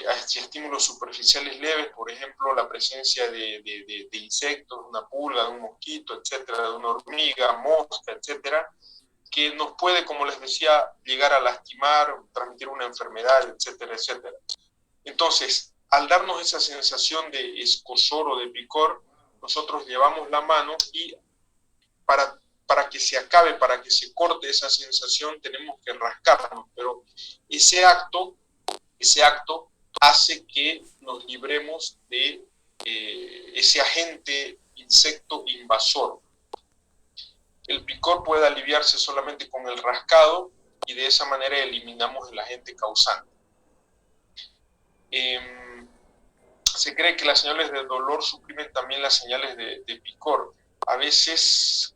hacia estímulos superficiales leves, por ejemplo, la presencia de insectos, una pulga, de un mosquito, etcétera, de una hormiga, mosca, etcétera, que nos puede, como les decía, llegar a lastimar, transmitir una enfermedad, etcétera, etcétera. Entonces, al darnos esa sensación de escozor o de picor, nosotros llevamos la mano y para para que se acabe, para que se corte esa sensación, tenemos que rascarnos, pero ese acto hace que nos libremos de ese agente insecto invasor. El picor puede aliviarse solamente con el rascado y de esa manera eliminamos el agente causante. Se cree que las señales de dolor suprimen también las señales de picor. A veces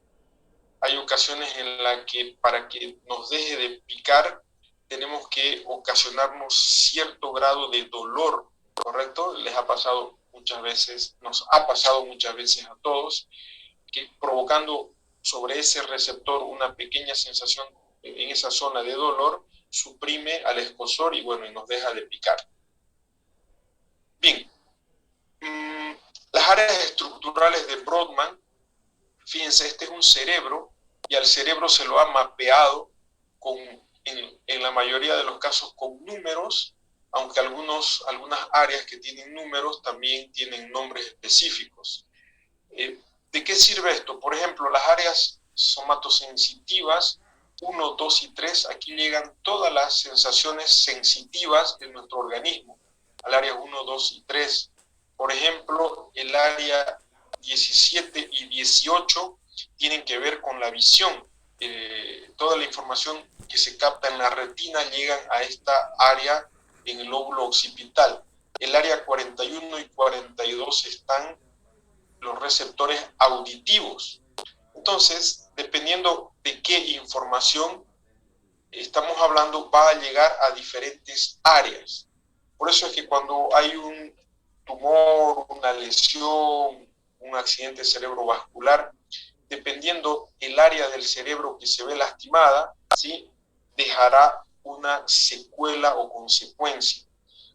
hay ocasiones en las que para que nos deje de picar tenemos que ocasionarnos cierto grado de dolor, ¿correcto? Les ha pasado muchas veces, nos ha pasado muchas veces a todos, que provocando sobre ese receptor una pequeña sensación en esa zona de dolor, suprime al escozor y bueno, y nos deja de picar. Bien, las áreas estructurales de Brodmann, fíjense, este es un cerebro y al cerebro se lo ha mapeado en la mayoría de los casos con números, aunque algunas áreas que tienen números también tienen nombres específicos. ¿De qué sirve esto? Por ejemplo, las áreas somatosensitivas 1, 2 y 3, aquí llegan todas las sensaciones sensitivas de nuestro organismo, al área 1, 2 y 3. Por ejemplo, el área 17 y 18 tienen que ver con la visión. Toda la información que se capta en la retina llegan a esta área en el lóbulo occipital. El área 41 y 42 están los receptores auditivos. Entonces, dependiendo de qué información estamos hablando, va a llegar a diferentes áreas. Por eso es que cuando hay un tumor, una lesión, un accidente cerebrovascular, dependiendo el área del cerebro que se ve lastimada, ¿sí?, dejará una secuela o consecuencia.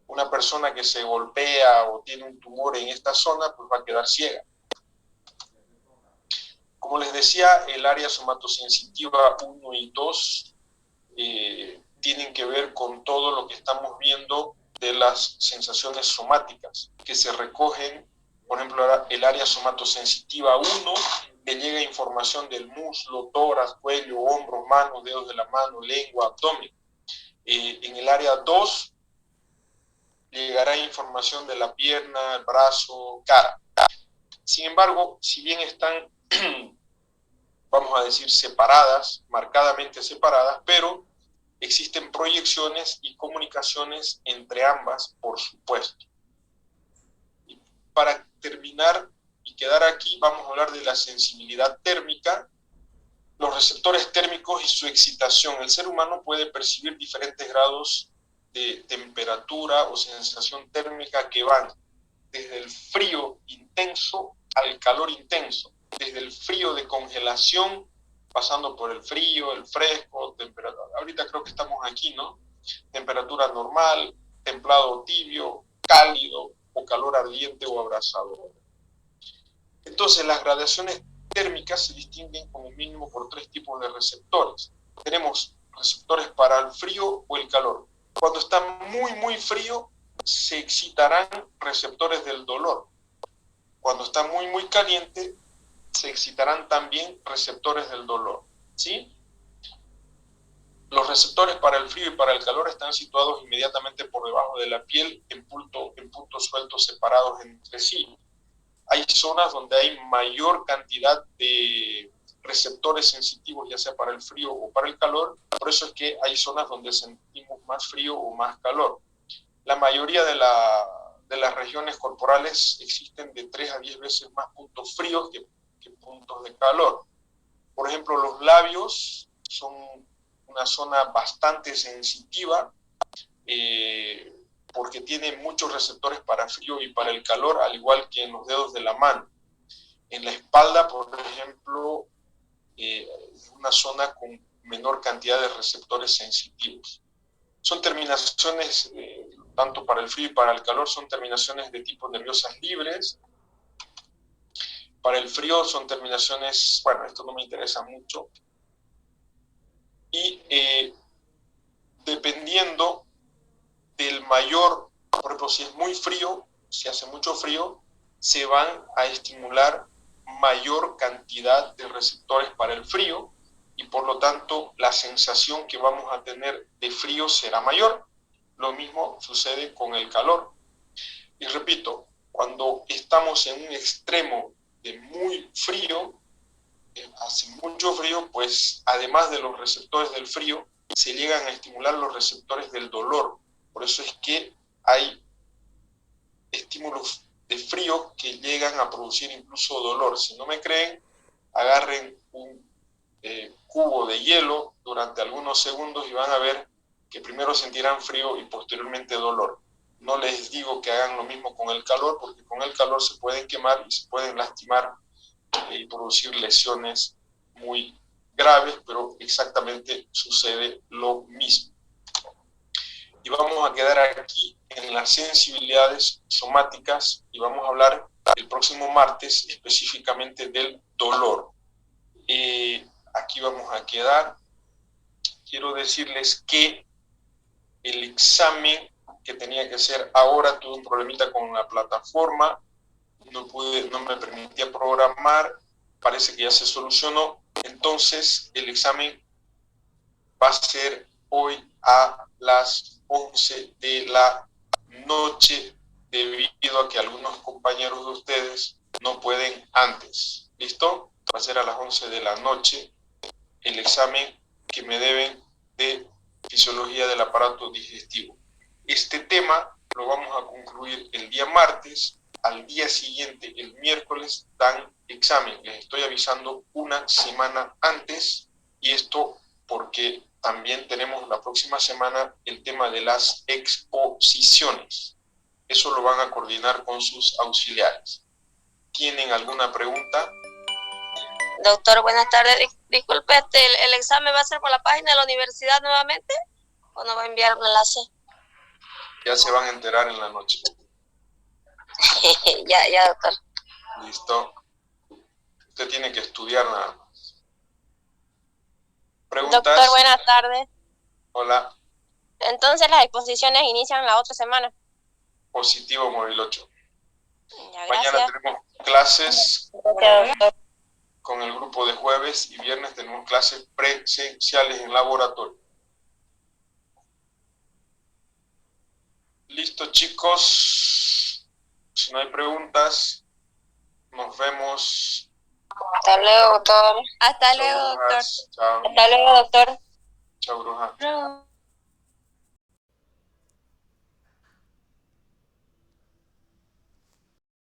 Una persona que se golpea o tiene un tumor en esta zona, pues va a quedar ciega. Como les decía, el área somatosensitiva 1 y 2 tienen que ver con todo lo que estamos viendo de las sensaciones somáticas que se recogen. Por ejemplo, el área somatosensitiva 1 le llega información del muslo, tórax, cuello, hombros, manos, dedos de la mano, lengua, abdomen. En el área 2 llegará información de la pierna, el brazo, cara. Sin embargo, si bien están, vamos a decir, separadas, marcadamente separadas, pero existen proyecciones y comunicaciones entre ambas, por supuesto. Y para terminar y quedar aquí, vamos a hablar de la sensibilidad térmica, los receptores térmicos y su excitación. El ser humano puede percibir diferentes grados de temperatura o sensación térmica que van desde el frío intenso al calor intenso, desde el frío de congelación, pasando por el frío, el fresco, temperatura. Ahorita creo que estamos aquí, ¿no? Temperatura normal, templado tibio, cálido o calor ardiente o abrasador. Entonces, las gradaciones térmicas se distinguen como mínimo por 3 tipos de receptores. Tenemos receptores para el frío o el calor. Cuando está muy frío, se excitarán receptores del dolor. Cuando está muy caliente, se excitarán también receptores del dolor, ¿sí? Los receptores para el frío y para el calor están situados inmediatamente por debajo de la piel en puntos sueltos separados entre sí. Hay zonas donde hay mayor cantidad de receptores sensitivos, ya sea para el frío o para el calor. Por eso es que hay zonas donde sentimos más frío o más calor. La mayoría de las regiones corporales existen de 3 a 10 veces más puntos fríos que puntos de calor. Por ejemplo, los labios son una zona bastante sensitiva porque tiene muchos receptores para frío y para el calor, al igual que en los dedos de la mano. En la espalda, por ejemplo, es una zona con menor cantidad de receptores sensitivos. Son terminaciones, tanto para el frío y para el calor, son terminaciones de tipo nerviosas libres. Para el frío son terminaciones, bueno, esto no me interesa mucho. Y dependiendo del mayor, por ejemplo, si es muy frío, si hace mucho frío, se van a estimular mayor cantidad de receptores para el frío y por lo tanto la sensación que vamos a tener de frío será mayor. Lo mismo sucede con el calor. Y repito, cuando estamos en un extremo de muy frío, hace mucho frío, pues además de los receptores del frío, se llegan a estimular los receptores del dolor. Por eso es que hay estímulos de frío que llegan a producir incluso dolor. Si no me creen, agarren un cubo de hielo durante algunos segundos y van a ver que primero sentirán frío y posteriormente dolor. No les digo que hagan lo mismo con el calor, porque con el calor se pueden quemar y se pueden lastimar y producir lesiones muy graves, pero exactamente sucede lo mismo. Y vamos a quedar aquí en las sensibilidades somáticas y vamos a hablar el próximo martes específicamente del dolor. Aquí vamos a quedar. Quiero decirles que el examen que tenía que hacer ahora, tuve un problemita con la plataforma, no me permitía programar, parece que ya se solucionó, entonces el examen va a ser hoy a las 11 de la noche, debido a que algunos compañeros de ustedes no pueden antes. ¿Listo? Va a ser a las 11 de la noche el examen que me deben de fisiología del aparato digestivo. Este tema lo vamos a concluir el día martes. Al día siguiente, el miércoles, dan examen. Les estoy avisando una semana antes, y esto porque también tenemos la próxima semana el tema de las exposiciones. Eso lo van a coordinar con sus auxiliares. ¿Tienen alguna pregunta? Doctor, buenas tardes. Disculpe, ¿el examen va a ser por la página de la universidad nuevamente o no va a enviar un enlace? Ya se van a enterar en la noche. ya, doctor. Listo. Usted tiene que estudiar nada más. ¿Preguntas? Doctor, buenas tardes. Hola. Entonces las exposiciones inician la otra semana. Positivo móvil 8. Ya, mañana tenemos clases con el grupo de jueves y viernes tenemos clases presenciales en laboratorio. Listo, chicos. Si no hay preguntas, nos vemos. Hasta luego, doctor. Hasta luego, doctor. Chao. Hasta luego, doctor. Chao, bruja. No.